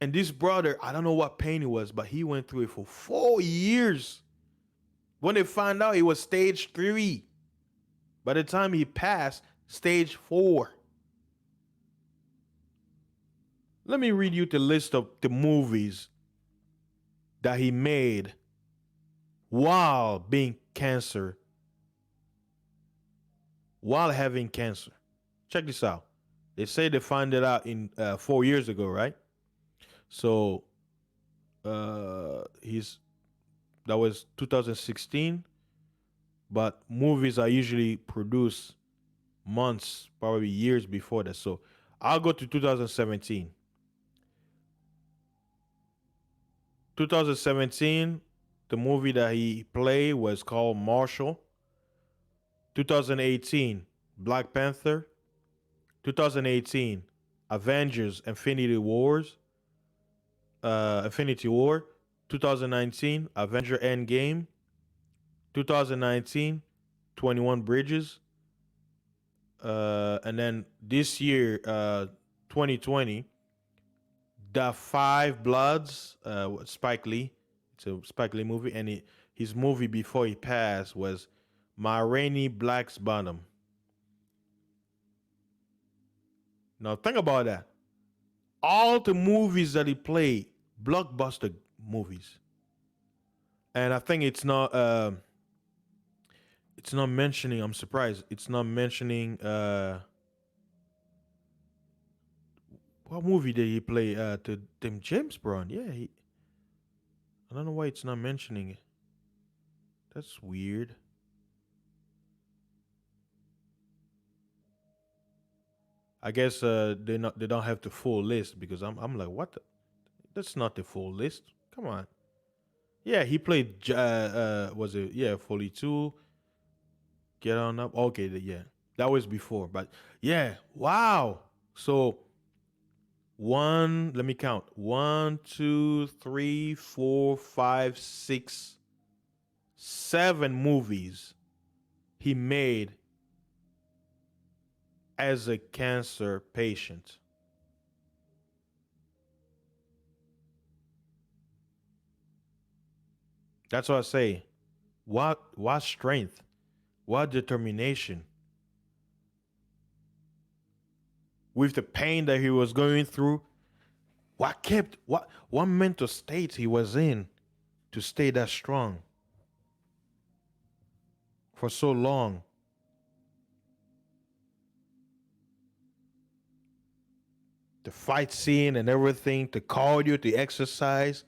And this brother, I don't know what pain it was, but he went through it for 4 years. When they found out, it was stage 3. By the time he passed, stage 4. Let me read you the list of the movies that he made while being cancer, while having cancer. Check this out. They say they found it out in 4 years ago, right? So he's that was 2016, but movies are usually produced months, probably years before that. So I'll go to 2017. 2017, the movie that he played was called Marshall. 2018, Black Panther. 2018, Avengers Infinity War. 2019, Avenger Endgame. 2019, 21 Bridges. And then this year, 2020, The Five Bloods, Spike Lee. It's a Spike Lee movie. And his movie before he passed was Ma Rainey Black's Bottom. Now think about that. All the movies that he played, blockbuster movies. And I think it's not mentioning, I'm surprised. It's not mentioning what movie did he play? To them James Brown. Yeah, I don't know why it's not mentioning it. That's weird. I guess they don't have the full list because I'm like, what? That's not the full list. Come on. Yeah, he played. Was it? Yeah, 42. Get on up. Okay, yeah, that was before. But yeah, wow. So one. Let me count. 1, 2, 3, 4, 5, 6, 7 movies he made as a cancer patient. That's what I say. What strength, what determination. With the pain that he was going through, what mental state he was in to stay that strong for so long. The fight scene and everything, the cardio, the exercise.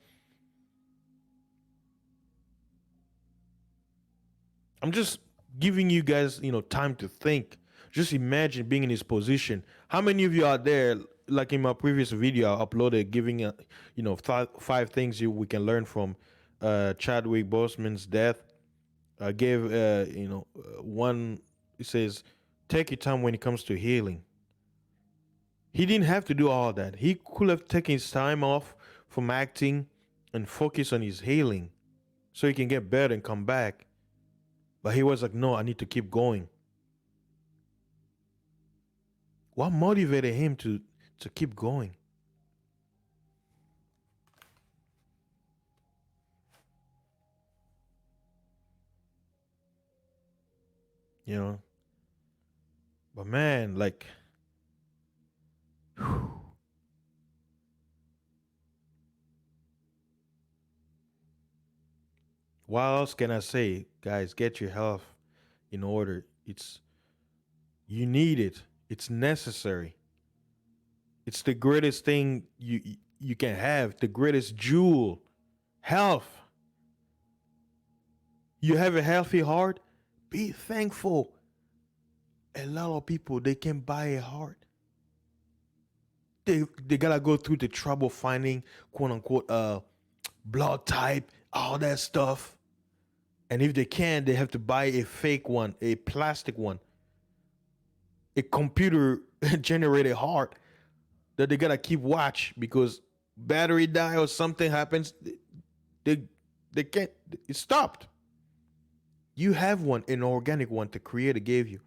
I'm just giving you guys, time to think. Just imagine being in his position. How many of you out there, like in my previous video, I uploaded giving, five things we can learn from Chadwick Boseman's death. I gave, one. It says, take your time when it comes to healing. He didn't have to do all that. He could have taken his time off from acting and focus on his healing so he can get better and come back. But he was like, no, I need to keep going. What motivated him to keep going? you know. But man, like, what else can I say, guys? Get your health in order. It's you need it. It's necessary. It's the greatest thing you can have. The greatest jewel, health. You have a healthy heart. Be thankful. A lot of people they can buy a heart. They gotta go through the trouble finding quote unquote blood type, all that stuff. And if they can, they have to buy a fake one, a plastic one, a computer generated heart that they gotta keep watch because battery die or something happens. They they can't. It stopped. You have one, an organic one the creator gave you.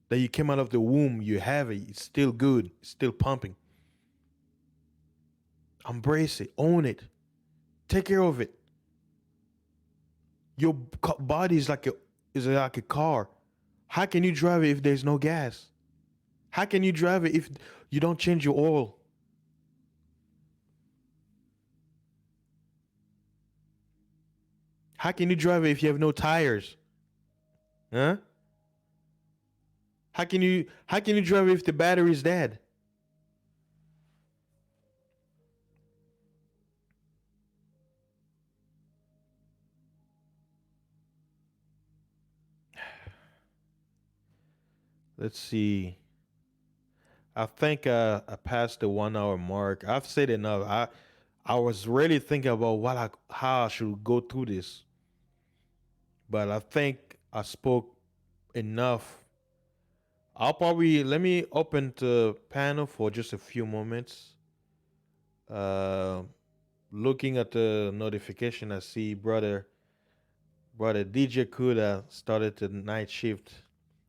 That you came out of the womb, you have it. It's still good. It's still pumping. Embrace it. Own it. Take care of it. Your body is like a car. How can you drive it if there's no gas? How can you drive it if you don't change your oil? How can you drive it if you have no tires? Huh? How can you drive it if the battery is dead? Let's see. I think I passed the 1 hour mark. I've said enough. I was really thinking about how I should go through this, but I think I spoke enough. I'll probably let me open the panel for just a few moments. Uh, Looking at the notification, I see brother DJ Kuda started the night shift,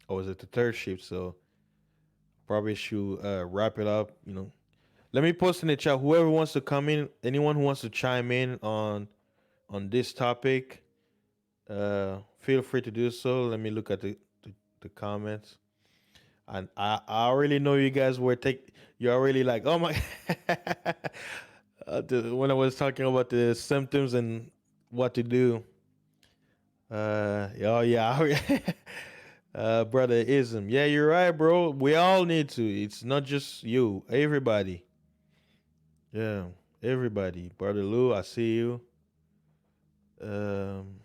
or was it the third shift? So probably should wrap it up. Let me post in the chat. Whoever wants to come in, anyone who wants to chime in on this topic, feel free to do so. Let me look at the comments. And I already know you guys were you're already like, oh my when I was talking about the symptoms and what to do. Oh yeah. Brother Ism. Yeah, you're right, bro. We all need to. It's not just you. Everybody. Yeah. Everybody. Brother Lou, I see you. Um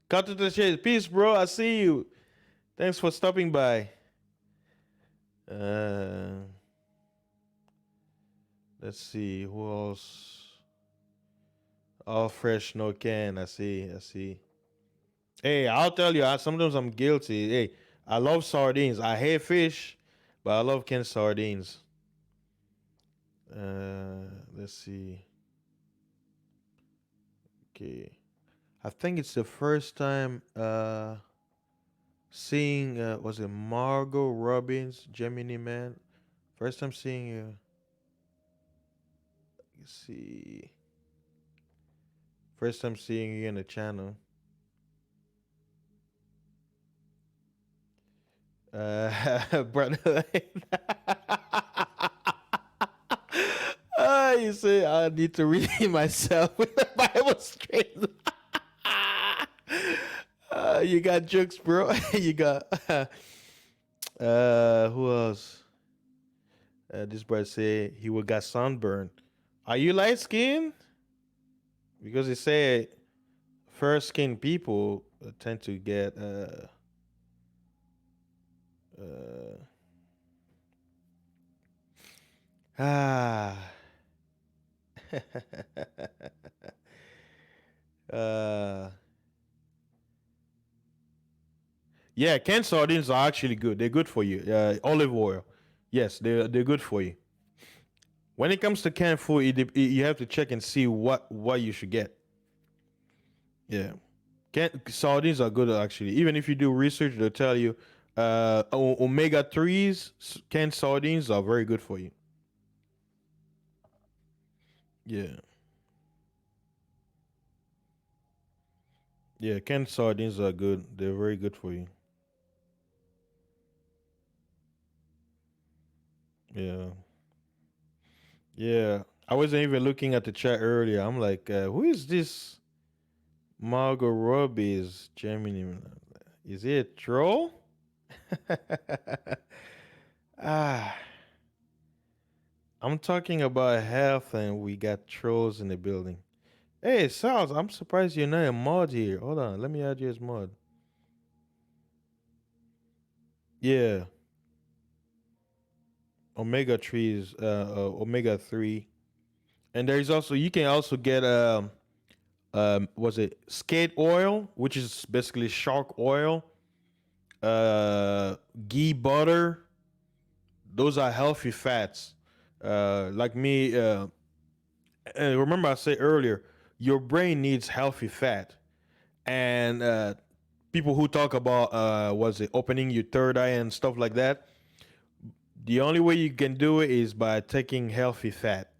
Cut to the chase. Peace, bro. I see you. Thanks for stopping by. Uh let's see who else. All fresh, no can. I see. I see. Hey, I'll tell you. Sometimes I'm guilty. Hey, I love sardines. I hate fish, but I love canned sardines. Let's see. Okay, I think it's the first time seeing was it Margot Robbins, Gemini Man. First time seeing let's see. First time seeing you in the channel. Brother. You say I need to read it myself with the Bible straight. You got jokes, bro. You got who else? This brother say he will got sunburn. Are you light skinned? Because they say fair skinned people tend to get uh ah uh yeah, canned sardines are actually good. They're good for you. Olive oil. Yes, they're good for you. When it comes to canned food, you have to check and see what you should get. Yeah, sardines are good actually. Even if you do research, they'll tell you omega threes canned sardines are very good for you. Yeah, yeah, canned sardines are good. They're very good for you. Yeah. Yeah. I wasn't even looking at the chat earlier. I'm like, who is this Margot Robbie's Gemini? Is he a troll? ah, I'm talking about health and we got trolls in the building. Hey, Sals, I'm surprised you're not a mod here. Hold on, let me add you as mod. Yeah, omega trees, omega 3. And there's also, you can also get, was it skate oil, which is basically shark oil, uh, ghee butter. Those are healthy fats. Like me, remember I said earlier, your brain needs healthy fat. And people who talk about, was it opening your third eye and stuff like that, the only way you can do it is by taking healthy fat.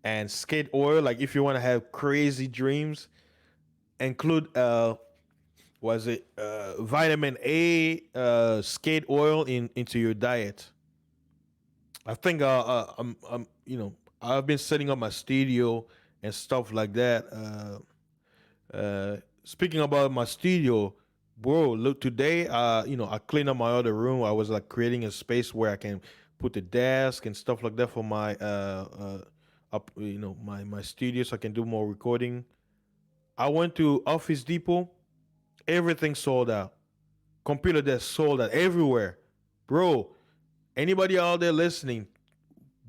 And skate oil, like if you want to have crazy dreams, include was it vitamin A, skate oil into your diet. I think I've been setting up my studio and stuff like that. Speaking about my studio, bro, look today. I cleaned up my other room. I was like creating a space where I can put the desk and stuff like that for my up, my studio, so I can do more recording. I went to Office Depot. Everything sold out. Computer desk sold out everywhere, bro. Anybody out there listening?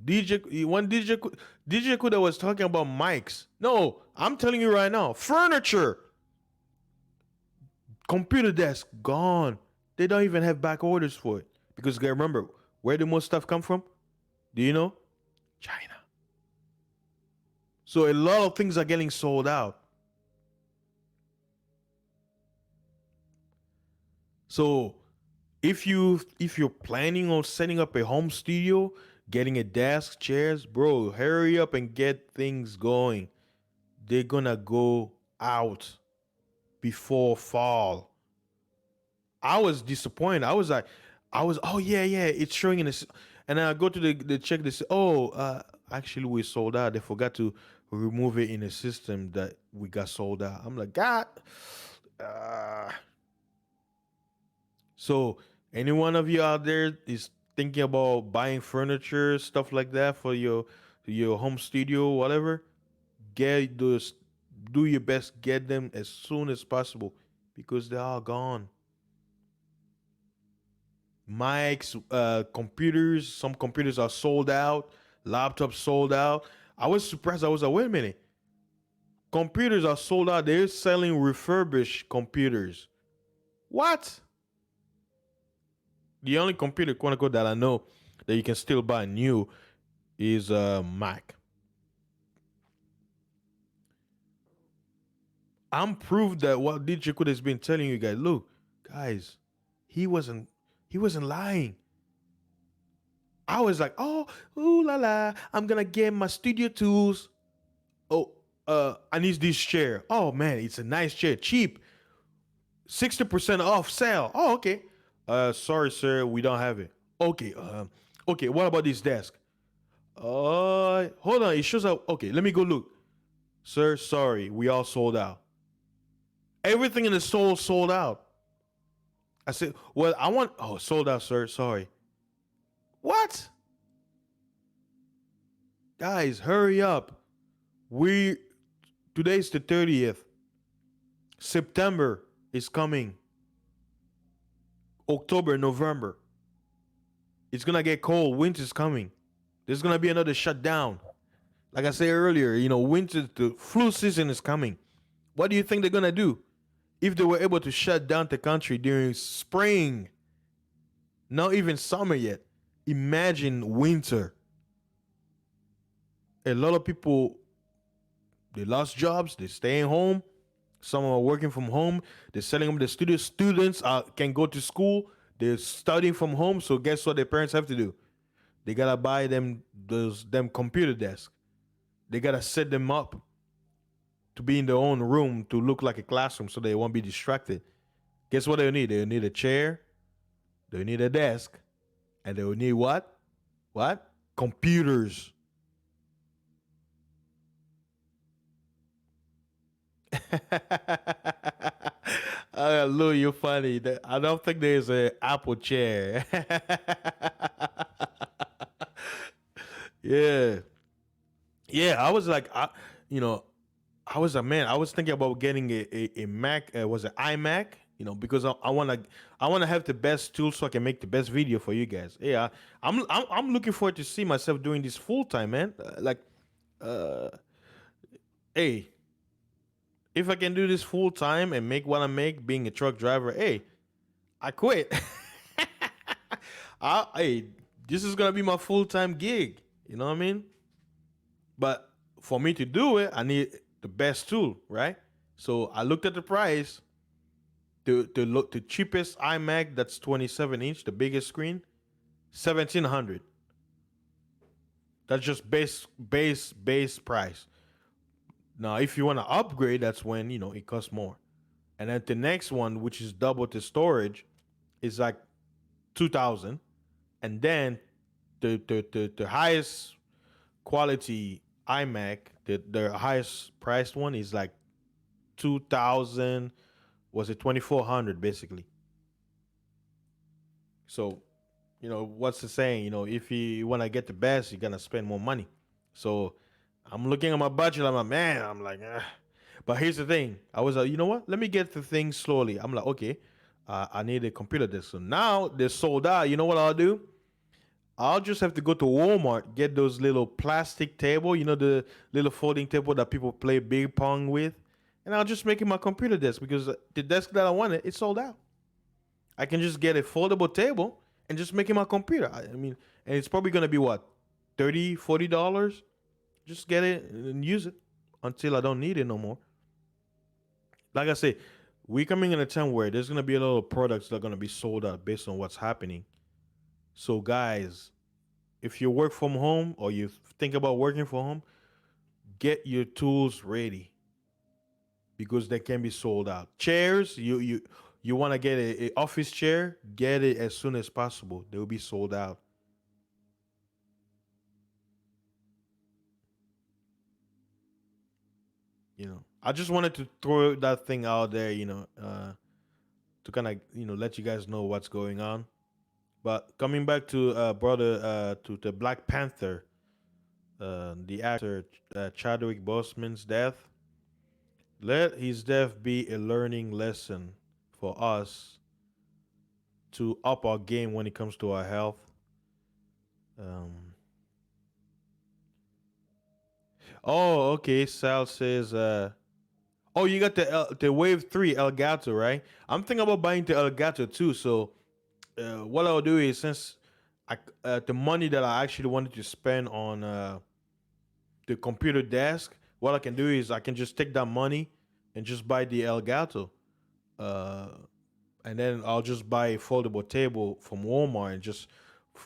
DJ Kuda was talking about mics. No, I'm telling you right now, furniture, computer desk gone. They don't even have back orders for it because remember where the most stuff come from. Do you know? China. So a lot of things are getting sold out. So if you're planning on setting up a home studio, getting a desk, chairs, bro, hurry up and get things going. They're gonna go out before fall. I was disappointed. Oh yeah, yeah, it's showing in this, and then I go to the check. They say, oh, actually we sold out. They forgot to remove it in the system that we got sold out. I'm like, God. Uh, so any one of you out there is thinking about buying furniture, stuff like that for your home studio, whatever, get those. Do your best, get them as soon as possible because they're all gone. Mics, computers. Some computers are sold out. Laptops sold out. I was surprised. I was like, wait a minute. Computers are sold out. They're selling refurbished computers. What? The only computer, quote unquote, that I know that you can still buy new is a Mac. I'm proof that what DJ Kuda has been telling you guys. Look, guys, he wasn't he wasn't lying. I was like, oh, ooh la la, I'm gonna get my studio tools. Oh, I need this chair. Oh man, it's a nice chair, cheap, 60% off sale. Oh, okay. Sorry, sir, we don't have it. Okay, okay. What about this desk? Hold on. It shows up. Okay, let me go look. Sir, sorry, we all sold out. Everything in the store sold out. I said, well, I want. Oh, sold out, sir. Sorry. What? Guys, hurry up. We Today's the 30th. September is coming. October, November. It's gonna get cold. Winter's coming. There's gonna be another shutdown. Like I said earlier, winter, the flu season is coming. What do you think they're gonna do? If they were able to shut down the country during spring, not even summer yet, imagine winter. A lot of people, they lost jobs, they're staying home. Some are working from home. They're selling them the studio. Students can go to school. They're studying from home. So guess what their parents have to do? They gotta buy them computer desks. They gotta set them up to be in their own room to look like a classroom so they won't be distracted. Guess what they need? They need a chair, they need a desk, and they will need what? What? Computers. Lou, you're funny. I don't think there's a Apple chair. Yeah, yeah. I was like, you know, I was a man. I was thinking about getting a Mac. Was it iMac? Because I wanna have the best tool so I can make the best video for you guys. Yeah, I'm looking forward to see myself doing this full time, man. Uh, hey, if I can do this full time and make what I make, being a truck driver, hey, I quit. Hey, this is gonna be my full time gig. You know what I mean? But for me to do it, I need the best tool, right? So I looked at the price. The cheapest iMac that's 27 inch, the biggest screen, 1700. That's just base price. Now, if you want to upgrade, that's when it costs more. And then the next one, which is double the storage, is like 2000. And then the highest quality iMac, the highest priced one is like 2000. Was it 2400 basically? So what's the saying? If you want to get the best, you're gonna spend more money. So I'm looking at my budget. I'm like, man, I'm like, ah. But here's the thing. I was like, you know what? Let me get the thing slowly. I'm like, okay, I need a computer desk. So now they're sold out. You know what I'll do? I'll just have to go to Walmart, get those little plastic table, the little folding table that people play big pong with, and I'll just make it my computer desk because the desk that I wanted, it's sold out. I can just get a foldable table and just make it my computer. I mean, and it's probably gonna be what, 30, $40. Just get it and use it until I don't need it no more. Like I say, we're coming in a time where there's gonna be a lot of products that are gonna be sold out based on what's happening. So guys, if you work from home or you think about working from home, get your tools ready because they can be sold out. Chairs, you want to get a office chair, get it as soon as possible. They will be sold out. I just wanted to throw that thing out there, to kind of let you guys know what's going on. But coming back to brother to the Black Panther, the actor Chadwick Boseman's death. Let his death be a learning lesson for us to up our game when it comes to our health. Um, oh, okay. Sal says, "Oh, you got the Wave 3 Elgato, right? I'm thinking about buying the Elgato too. So, what I'll do is since the money that I actually wanted to spend on the computer desk, what I can do is I can just take that money and just buy the Elgato. Uh, and then I'll just buy a foldable table from Walmart and just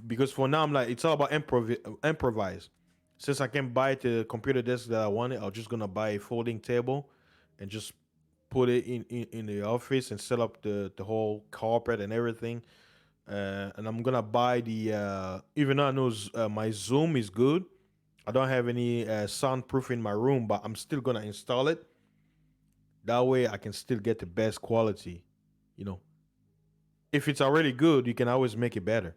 because for now I'm like it's all about improvise. Since I can't buy the computer desk that I wanted, I'm just gonna buy a folding table and just put it in the office and set up the whole carpet and everything. And I'm gonna buy the even though I know my Zoom is good, I don't have any soundproof in my room, but I'm still gonna install it. That way I can still get the best quality. You know, if it's already good, you can always make it better.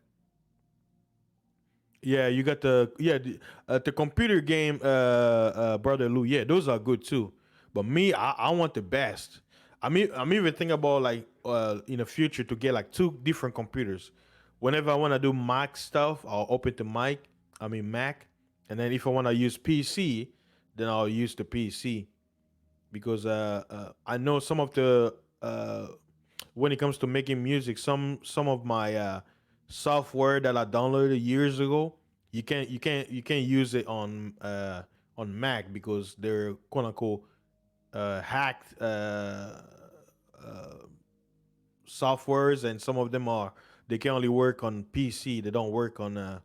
Yeah, you got the computer game, brother Lou. Yeah, those are good too. But me, I want the best. I'm even thinking about like in the future to get like two different computers. Whenever I want to do Mac stuff, I'll open the mic. I mean Mac, and then if I want to use PC, then I'll use the PC because I know some of the when it comes to making music, some of my software that I downloaded years ago, you can't use it on Mac because they're quote unquote hacked softwares, and some of them are they can only work on PC. They don't work on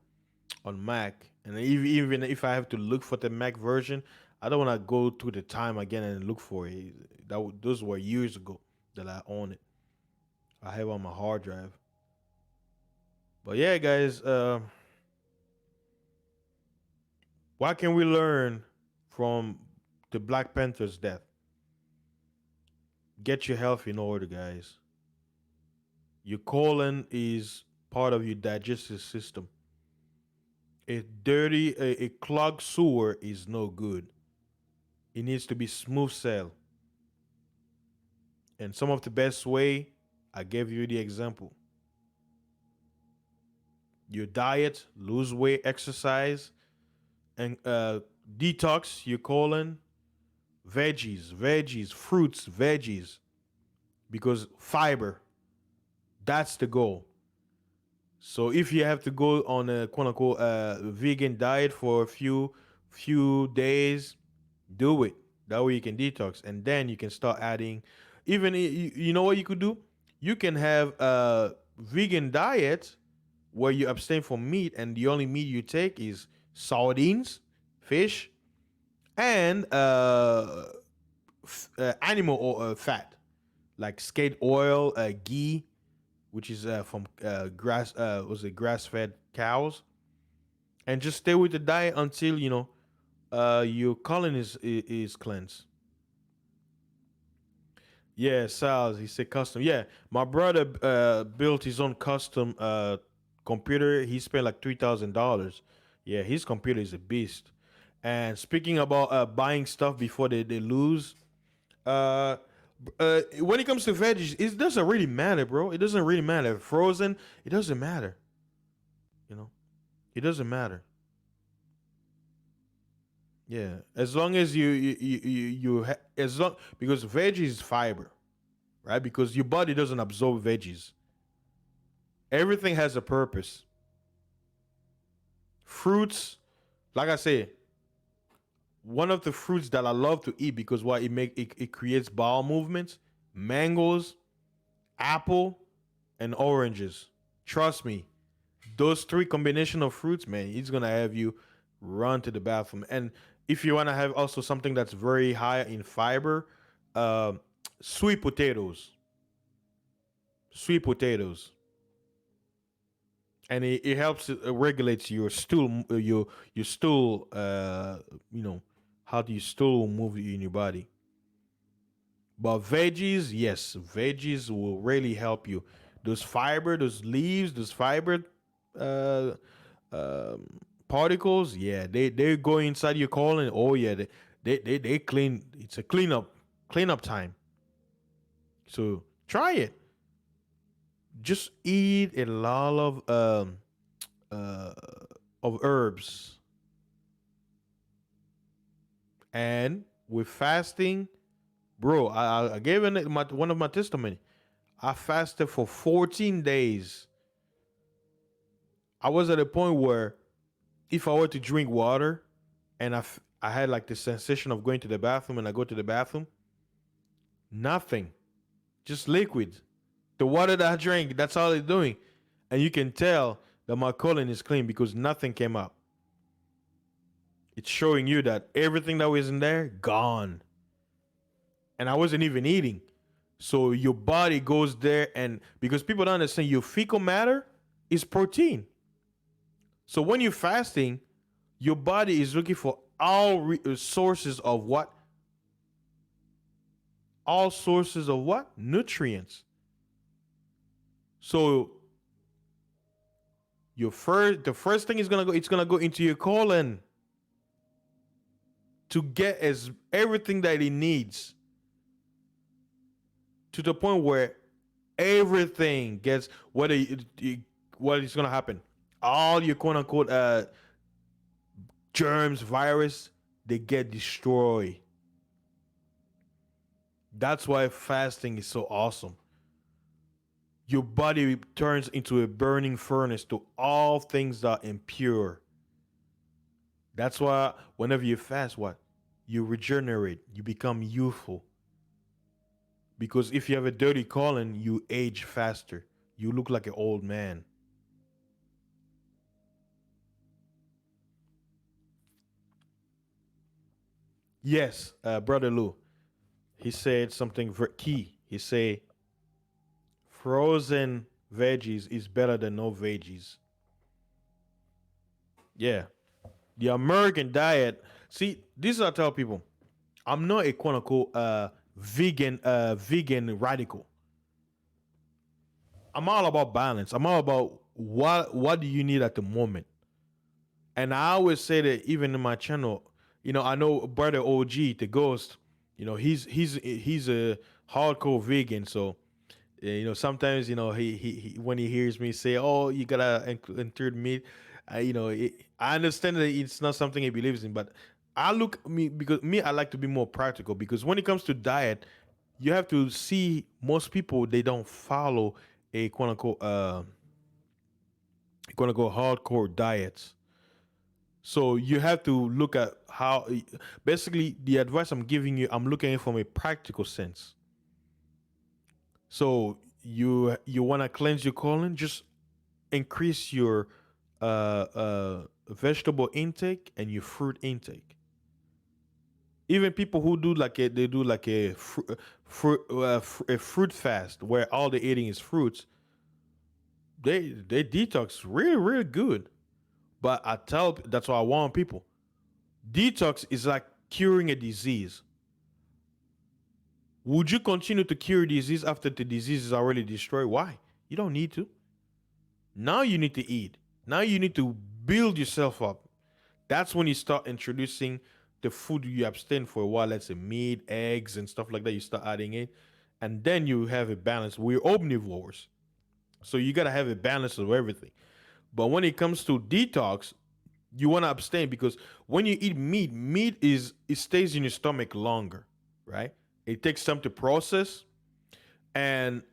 Mac. And even if I have to look for the Mac version, I don't want to go through the time again and look for it. Those were years ago that I own it. I have on my hard drive. But yeah, guys, What can we learn from the Black Panther's death? Get your health in order, guys. Your colon is part of your digestive system. A clogged sewer is no good. It needs to be smooth sail. And some of the best way, I gave you the example. Your diet, lose weight, exercise, and detox your colon, veggies, fruits, veggies, because fiber, that's the goal. So if you have to go on a quote unquote vegan diet for a few days, do it. That way you can detox, and then you can start adding. Even you know what you could do? You can have a vegan diet where you abstain from meat, and the only meat you take is sardines, fish, and animal fat like skate oil, ghee, which is from grass fed cows, and just stay with the diet until your colon is cleansed. Yeah, Sal's. He said custom. Yeah, my brother built his own custom computer. He spent like $3,000. Yeah, his computer is a beast. And speaking about buying stuff before they lose, uh, when it comes to veggies, it doesn't really matter, bro. It doesn't really matter. Frozen, it doesn't matter. You know, it doesn't matter. Yeah, as long as as long because veggies is fiber, right? Because your body doesn't absorb veggies. Everything has a purpose. Fruits, like I say, one of the fruits that I love to eat because why it creates bowel movements, mangoes, apple, and oranges. Trust me, those three combination of fruits, man, it's gonna have you run to the bathroom. And if you wanna have also something that's very high in fiber, uh, sweet potatoes, sweet potatoes, and it helps regulates your stool, your stool. How do you stool move in your body? But veggies, yes, veggies will really help you. Those fiber, those leaves, those fiber uh, particles, yeah, they go inside your colon. Oh yeah, they clean. It's a cleanup time. So try it. Just eat a lot uh, of herbs, and with fasting, bro. I gave one of my testimony. I fasted for 14 days. I was at a point where if I were to drink water and I had like the sensation of going to the bathroom and I go to the bathroom, nothing, just liquid. The water that I drank, that's all it's doing. And you can tell that my colon is clean because nothing came up. It's showing you that everything that was in there, gone. And I wasn't even eating. So your body goes there, and because people don't understand, your fecal matter is protein. So when you're fasting, your body is looking for sources of what? All sources of what? Nutrients. So the first thing is gonna go. It's gonna go into your colon to get as everything that it needs to the point where everything gets what is gonna happen. All your quote unquote germs, virus, they get destroyed. That's why fasting is so awesome. Your body turns into a burning furnace to all things that are impure. That's why whenever you fast, what? You regenerate, you become youthful. Because if you have a dirty colon, you age faster. You look like an old man. Yes, Brother Lou, he said something key. He said frozen veggies is better than no veggies. Yeah, The American diet. See, this is what I tell people. I'm not a quote unquote vegan radical. I'm all about balance. I'm all about what do you need at the moment. And I always say that even in my channel, I know brother OG, the ghost, he's a hardcore vegan. So sometimes he when he hears me say, "Oh, you gotta include meat," I understand that it's not something he believes in, but I look me because me I like to be more practical because when it comes to diet, you have to see most people they don't follow a quote unquote hardcore diets. So you have to look at how basically the advice I'm giving you, I'm looking at it from a practical sense. So you want to cleanse your colon, just increase your vegetable intake and your fruit intake. Even people who do like they do like a fruit fast where all they're eating is fruits, they detox really good. But that's why I warn people. Detox is like curing a disease. Would you continue to cure disease after the disease is already destroyed? Why? You don't need to. Now you need to eat. Now you need to build yourself up. That's when you start introducing the food you abstain for a while. Let's say meat, eggs, and stuff like that. You start adding it, and then you have a balance. We're omnivores, so you gotta have a balance of everything. But when it comes to detox, you want to abstain because when you eat meat, it stays in your stomach longer, right? It takes time to process, and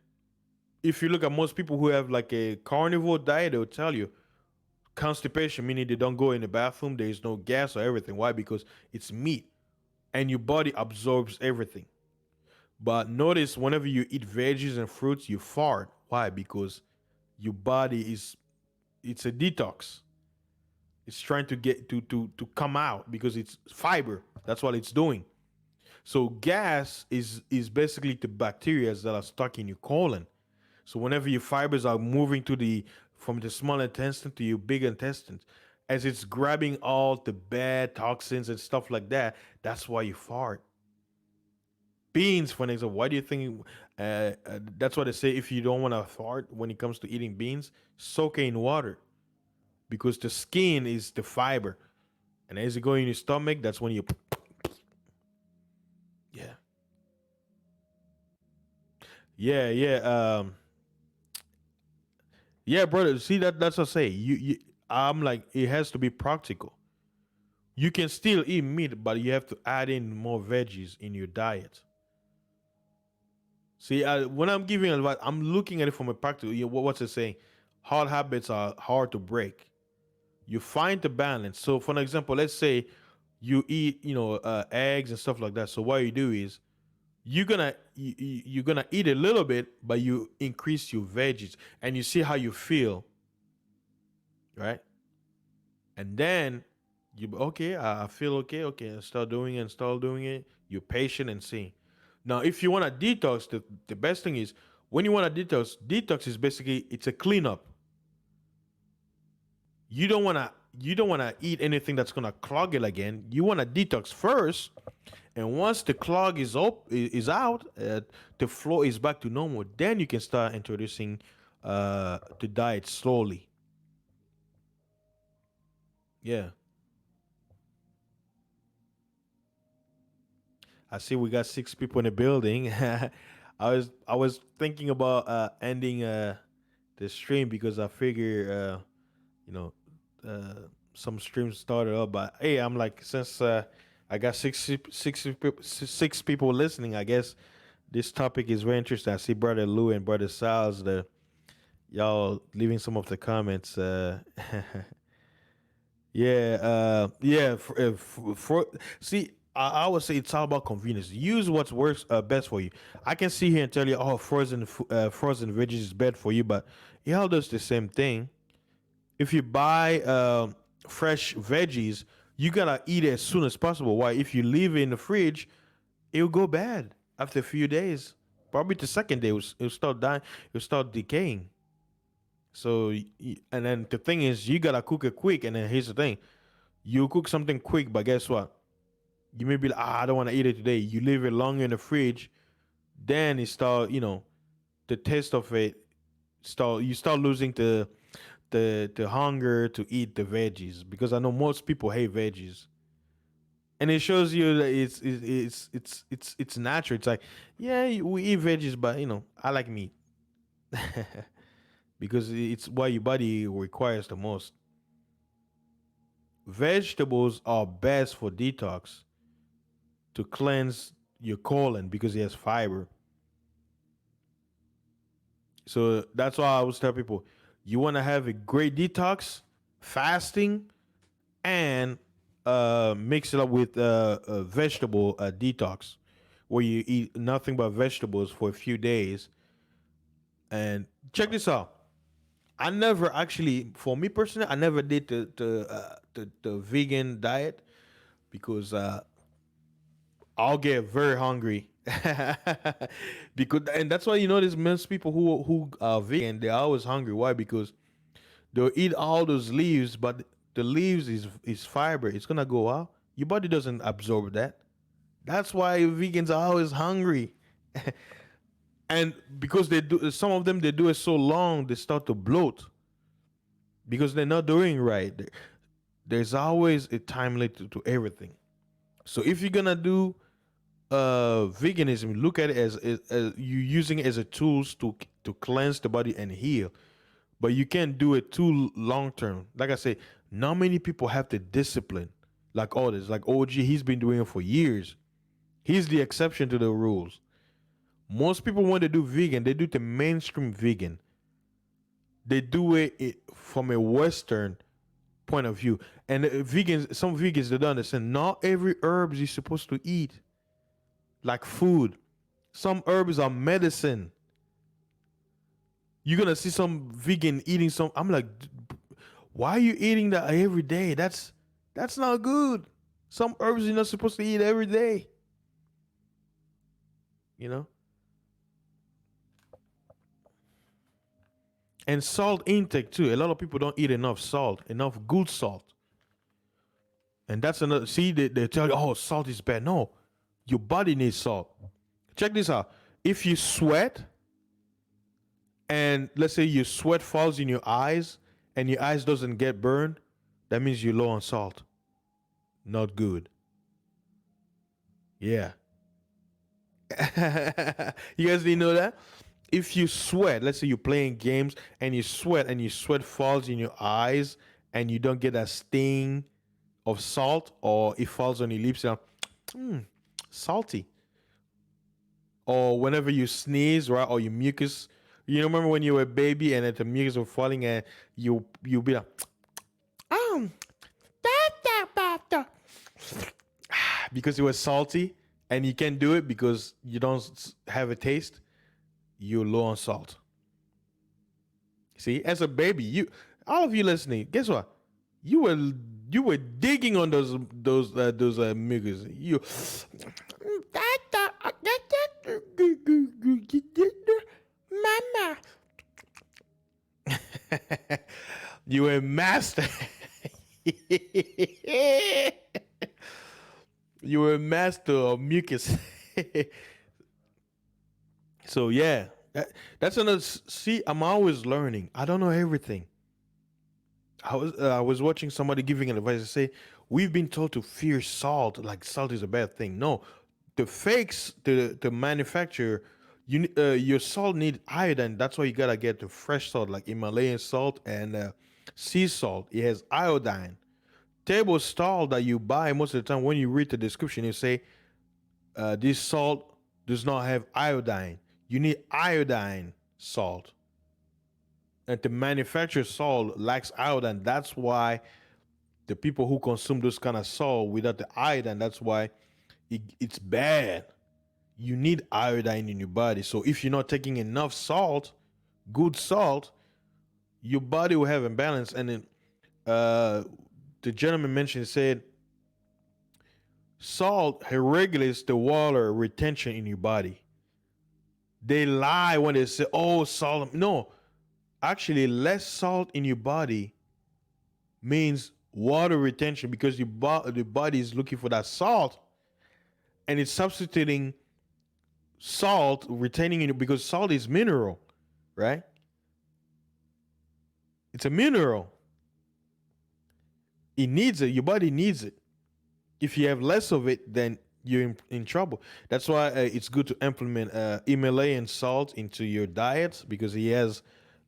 if you look at most people who have like a carnivore diet, they'll tell you constipation, meaning they don't go in the bathroom, there is no gas or everything. Why? Because it's meat and your body absorbs everything. But notice whenever you eat veggies and fruits, you fart. Why? Because your body is it's a detox. It's trying to get to come out because it's fiber. That's what it's doing. So gas is basically the bacteria that are stuck in your colon. So whenever your fibers are moving to the from the small intestine to your big intestines, as it's grabbing all the bad toxins and stuff like that, that's why you fart. Beans, for example, why do you think? That's what they say. If you don't want to fart when it comes to eating beans, soak it in water because the skin is the fiber, and as you go in your stomach, that's when you. Yeah, yeah. Yeah, brother. See that's what I say. I'm like it has to be practical. You can still eat meat, but you have to add in more veggies in your diet. See, when I'm giving advice, I'm looking at it from a practical. What's it saying? Hard habits are hard to break. You find the balance. So, for an example, let's say you eat, eggs and stuff like that. So, what you do is you're gonna eat a little bit, but you increase your veggies, and you see how you feel, right? And then you okay, I feel okay, okay, and start doing it. You're patient and see. Now, if you want to detox, the best thing is when you want to detox is basically it's a cleanup. You don't want to eat anything that's gonna clog it again. You want to detox first, and once the clog is out, the flow is back to normal. Then you can start introducing the diet slowly. Yeah. I see we got 6 people in the building. I was thinking about ending the stream because I figure you know uh, some streams started up, but hey, I'm like since I got six people listening, I guess this topic is very interesting. I see brother Lou and brother Sal's the y'all leaving some of the comments. Yeah, yeah. See, I would say it's all about convenience. Use what works best for you. I can see here and tell you, oh, frozen veggies is bad for you, but it all does the same thing. If you buy fresh veggies, you gotta eat it as soon as possible. Why? If you leave it in the fridge, it'll go bad after a few days. Probably the second day, it'll start dying. It'll start decaying. So, and then the thing is, you gotta cook it quick. And then here's the thing: You cook something quick, but guess what? You may be like, I don't want to eat it today. You leave it long in the fridge, then it start, the taste of it start. You start losing the hunger to eat the veggies because I know most people hate veggies, and it shows you that it's natural. It's like, yeah, we eat veggies, but I like meat because it's what your body requires the most. Vegetables are best for detox to cleanse your colon because it has fiber. So that's why I always tell people, you want to have a great detox, fasting, and mix it up with a vegetable detox, where you eat nothing but vegetables for a few days. And check this out. I never actually, for me personally, I never did the vegan diet because I'll get very hungry. Because and that's why you notice most people who are vegan, they're always hungry. Why? Because they'll eat all those leaves, but the leaves is fiber. It's gonna go out. Your body doesn't absorb that. That's why vegans are always hungry. And because they do, some of them they do it so long, they start to bloat because they're not doing right. There's always a time limit to everything. So if you're gonna do veganism, look at it as you using it as a tools to cleanse the body and heal, but you can't do it too long term. Like I say, not many people have the discipline like others. Like OG, he's been doing it for years. He's the exception to the rules. Most people, when they do vegan, they do the mainstream vegan. They do it from a Western point of view. And vegans, some vegans, they don't understand. Not every herbs you're supposed to eat like food. Some herbs are medicine. You're gonna see some vegan eating some. I'm like, why are you eating that every day? That's not good. Some herbs you're not supposed to eat every day. You know. And salt intake too. A lot of people don't eat enough salt, enough good salt. And that's another. See, they tell you, oh, salt is bad. No, your body needs salt. Check this out. If you sweat, and let's say your sweat falls in your eyes, and your eyes doesn't get burned, that means you're low on salt. Not good. Yeah. You guys didn't know that? If you sweat, let's say you're playing games and your sweat falls in your eyes and you don't get that sting of salt, or it falls on your lips, salty. Or whenever you sneeze, right, or your mucus, you remember when you were a baby and the mucus was falling and you be like, um, because it was salty and you can't do it because you don't have a taste, you're low on salt. See, as a baby, all of you listening, guess what? You were you were digging on those mucus. You mama. You were a master. You were a master of mucus. So yeah, that's another. See, I'm always learning. I don't know everything. I was watching somebody giving an advice. They say we've been told to fear salt, like salt is a bad thing. No, the fakes, the manufacturer, your salt need iodine. That's why you gotta get the fresh salt, like Himalayan salt and sea salt. It has iodine. Table salt that you buy most of the time, when you read the description, you say this salt does not have iodine. You need iodine salt. And the manufactured salt lacks iodine. That's why the people who consume those kind of salt without the iodine, that's why it's bad. You need iodine in your body. So if you're not taking enough salt, good salt, your body will have imbalance. And then the gentleman mentioned, said salt regulates the water retention in your body. They lie when they say, oh, salt. No, actually, less salt in your body means water retention because the body is looking for that salt, and it's substituting salt, retaining it because salt is mineral, right? It's a mineral. It needs it. Your body needs it. If you have less of it, then you're in trouble. That's why it's good to implement Himalayan salt into your diet because he has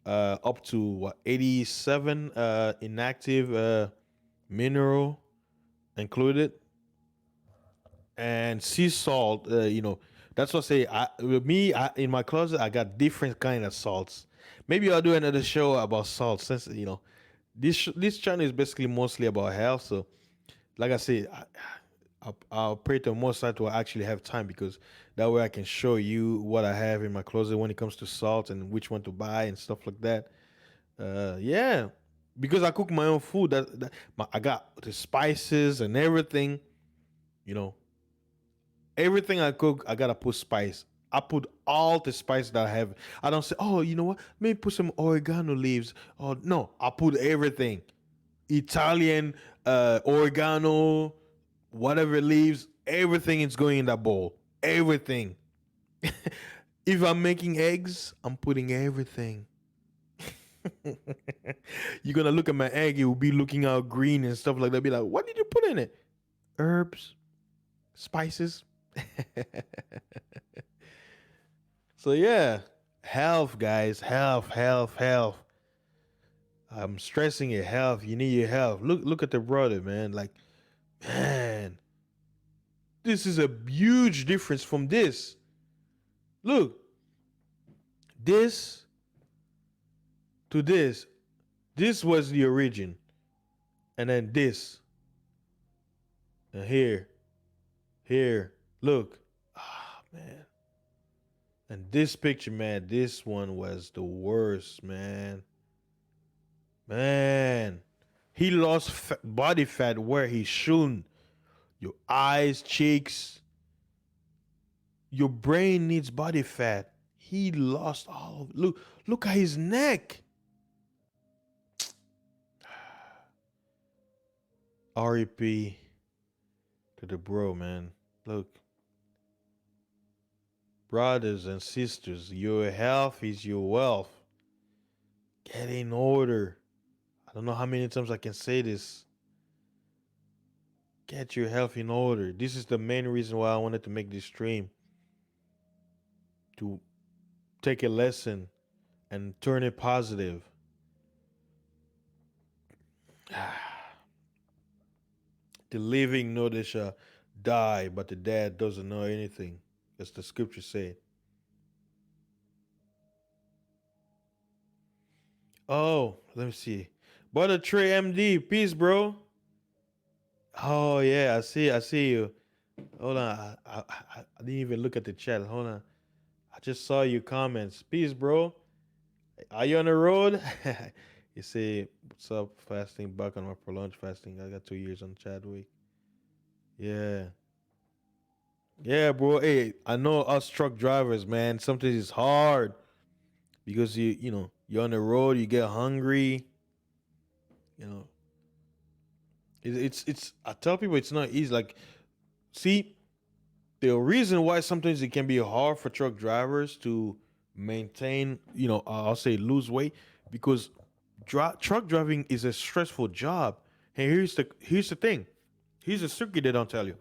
up to what 87 inactive mineral included, and sea salt. That's what I say. With me, in my closet, I got different kind of salts. Maybe I'll do another show about salt since this channel is basically mostly about health. So, like I said, I'll pray to most side to actually have time because that way I can show you what I have in my closet when it comes to salt and which one to buy and stuff like that. Yeah, because I cook my own food. I got the spices and everything. You know, everything I cook, I gotta put spice. I put all the spice that I have. I don't say, oh, you know what? Maybe put some oregano leaves. Oh no, I put everything. Italian, oregano, whatever leaves, everything is going in that bowl. Everything. If I'm making eggs, I'm putting everything. You're gonna look at my egg, it will be looking out green and stuff like that. Be like, what did you put in it? Herbs, spices. So yeah, health, guys, health, health, health. I'm stressing it, health. You need your health. Look at the brother, man. Like, man, this is a huge difference from this. Look, this to this. This was the origin. And then this. And here. Here. Look. Ah, man. And this picture, man, this one was the worst, man. Man. He lost body fat where he shouldn't. Your eyes, cheeks. Your brain needs body fat. He lost all of it. Look at his neck. REP to the bro, man. Look, brothers and sisters, your health is your wealth. Get in order. I don't know how many times I can say this. Get your health in order. This is the main reason why I wanted to make this stream. To take a lesson and turn it positive. The living know they shall die, but the dead doesn't know anything. As the scripture said. Oh, let me see. Brother Trey MD, peace, bro. Oh yeah, I see you. Hold on, I didn't even look at the chat. Hold on, I just saw your comments. Peace, bro. Are you on the road? You say, what's up, fasting? Back on my prolonged fasting. I got 2 years on Chadwick. Yeah. Yeah, bro. Hey, I know us truck drivers, man. Sometimes it's hard because you're on the road, you get hungry. You know, it's. I tell people it's not easy. Like, see, the reason why sometimes it can be hard for truck drivers to maintain, I'll say lose weight because truck driving is a stressful job. And here's the thing. Here's a secret they don't tell you.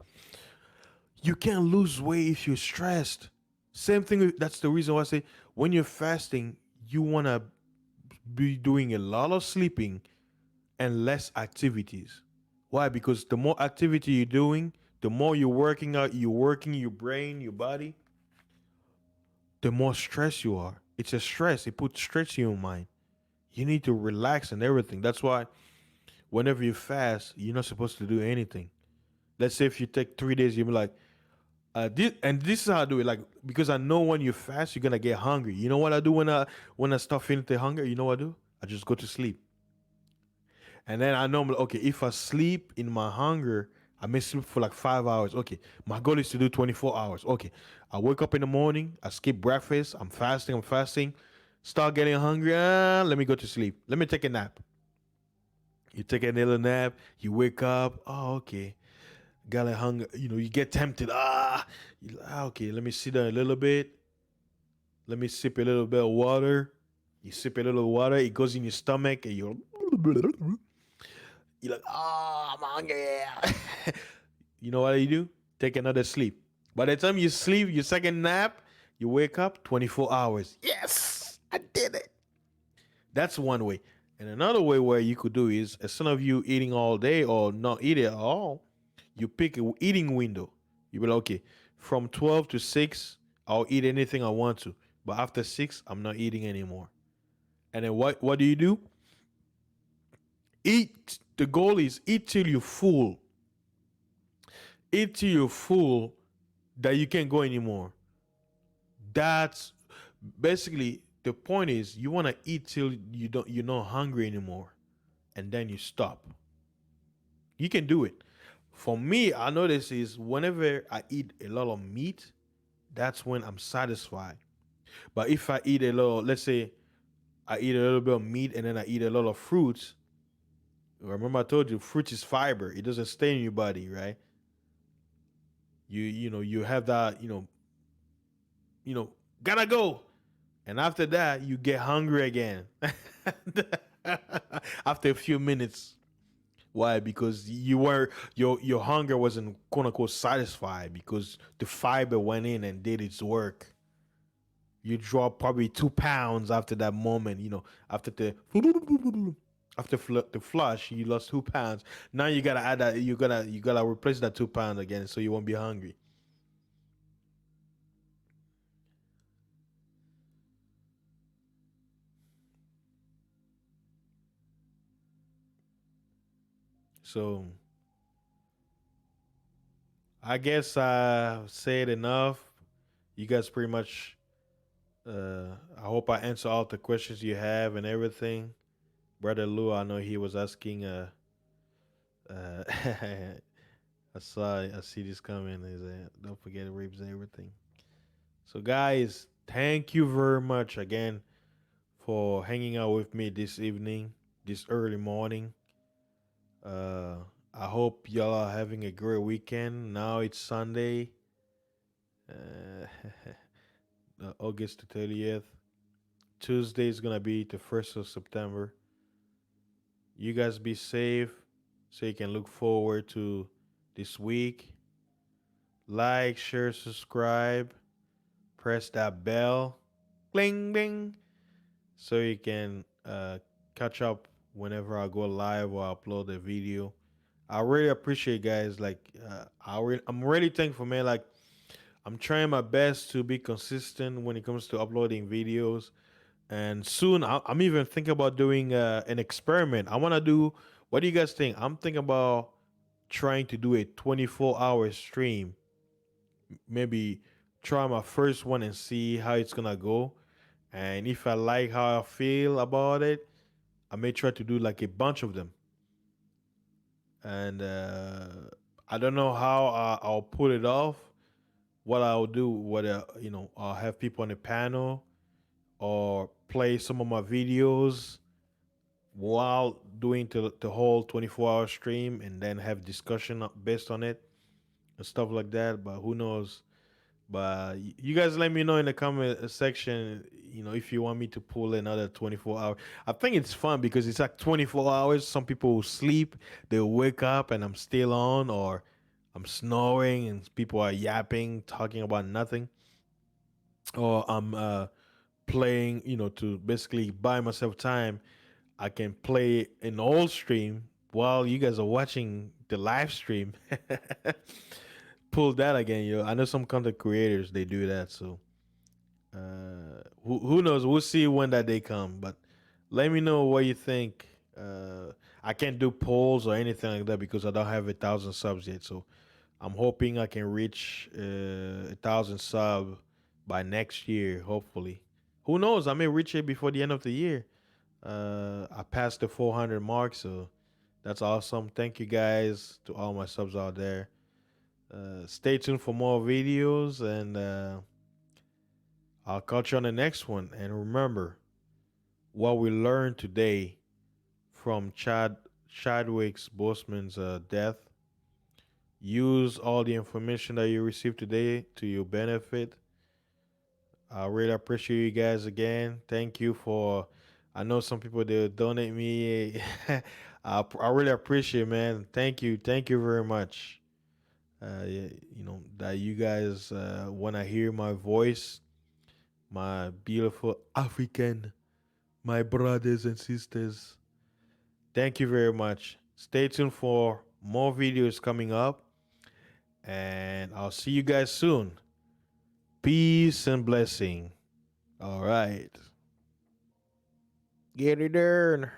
You can't lose weight if you're stressed. Same thing. That's the reason why I say when you're fasting, you want to be doing a lot of sleeping and less activities. Why? Because the more activity you're doing, the more you're working out, you're working your brain, your body, the more stress you are. It's a stress. It puts stress in your mind. You need to relax and everything. That's why whenever you fast, you're not supposed to do anything. Let's say if you take 3 days, you'll be like, this is how I do it. Like because I know when you fast, you're gonna get hungry. You know what I do when I start feeling the hunger? You know what I do? I just go to sleep. And then I know, okay, if I sleep in my hunger, I may sleep for like 5 hours. Okay, my goal is to do 24 hours. Okay, I wake up in the morning, I skip breakfast, I'm fasting, start getting hungry. Let me go to sleep. Let me take a nap. You take a little nap, you wake up, oh okay, got a hunger, you get tempted. Okay, let me sit down a little bit. Let me sip a little bit of water. You sip a little water, it goes in your stomach, and you're like, I'm hungry. You know what you do? Take another sleep. By the time you sleep, your second nap, you wake up 24 hours. Yes, I did it. That's one way. And another way where you could do is instead of you eating all day or not eating at all, you pick a eating window. You be like, okay, from 12 to 6, I'll eat anything I want to. But after 6, I'm not eating anymore. And then what do you do? Eat. The goal is eat till you're full. Eat till you're full that you can't go anymore. That's basically the point is you want to eat till you're not hungry anymore, and then you stop. You can do it. For me, I notice is whenever I eat a lot of meat, that's when I'm satisfied. But if I eat a little, let's say I eat a little bit of meat and then I eat a lot of fruits. Remember I told you fruit is fiber. It doesn't stay in your body, right? You have that, you know, gotta go. And after that, you get hungry again. After a few minutes. Why? Because your hunger wasn't quote unquote satisfied because the fiber went in and did its work. You drop probably 2 pounds after that moment. After the flush, you lost 2 pounds. Now you gotta add that. You gotta replace that 2 pounds again, so you won't be hungry. So I guess I said enough. You guys pretty much. I hope I answer all the questions you have and everything. Brother Lou, I know he was asking. I see this coming. Is don't forget ribs and everything. So guys, thank you very much again for hanging out with me this evening, this early morning. Uh, I hope y'all are having a great weekend. Now it's Sunday, uh, August the 30th. Tuesday is gonna be the 1st of September. You guys be safe so you can look forward to this week. Like, share, subscribe, press that bell, bling, bling, so you can catch up whenever I go live or upload a video. I really appreciate guys. Like, I'm really thankful, man. Like, I'm trying my best to be consistent when it comes to uploading videos. And soon, I'm even thinking about doing an experiment. I want to do. What do you guys think? I'm thinking about trying to do a 24-hour stream. Maybe try my first one and see how it's gonna go. And if I like how I feel about it, I may try to do like a bunch of them. And I don't know how I'll pull it off. What I'll do, whether I'll have people on the panel or play some of my videos while doing the whole 24-hour stream and then have discussion based on it and stuff like that. But who knows? But you guys let me know in the comment section, if you want me to pull another 24 hours. I think it's fun because it's like 24 hours. Some people will sleep, they'll wake up and I'm still on, or I'm snoring and people are yapping, talking about nothing. Or I'm playing, to basically buy myself time. I can play an old stream while you guys are watching the live stream. Pull that again, yo. I know some content creators they do that, so who knows? We'll see when that day come. But let me know what you think. I can't do polls or anything like that because I don't have 1,000 subs yet. So I'm hoping I can reach 1,000 subs by next year. Hopefully, who knows? I may reach it before the end of the year. I passed the 400 mark, so that's awesome. Thank you guys to all my subs out there. Stay tuned for more videos, and I'll catch you on the next one. And remember what we learned today from Chadwick Boseman'sdeath. Use all the information that you received today to your benefit. I really appreciate you guys again. Thank you for. I know some people they donate me. I really appreciate, man. Thank you very much. Yeah, that you guys want to hear my voice, my beautiful African, my brothers and sisters. Thank you very much. Stay tuned for more videos coming up, and I'll see you guys soon. Peace and blessing. All right. Get it done.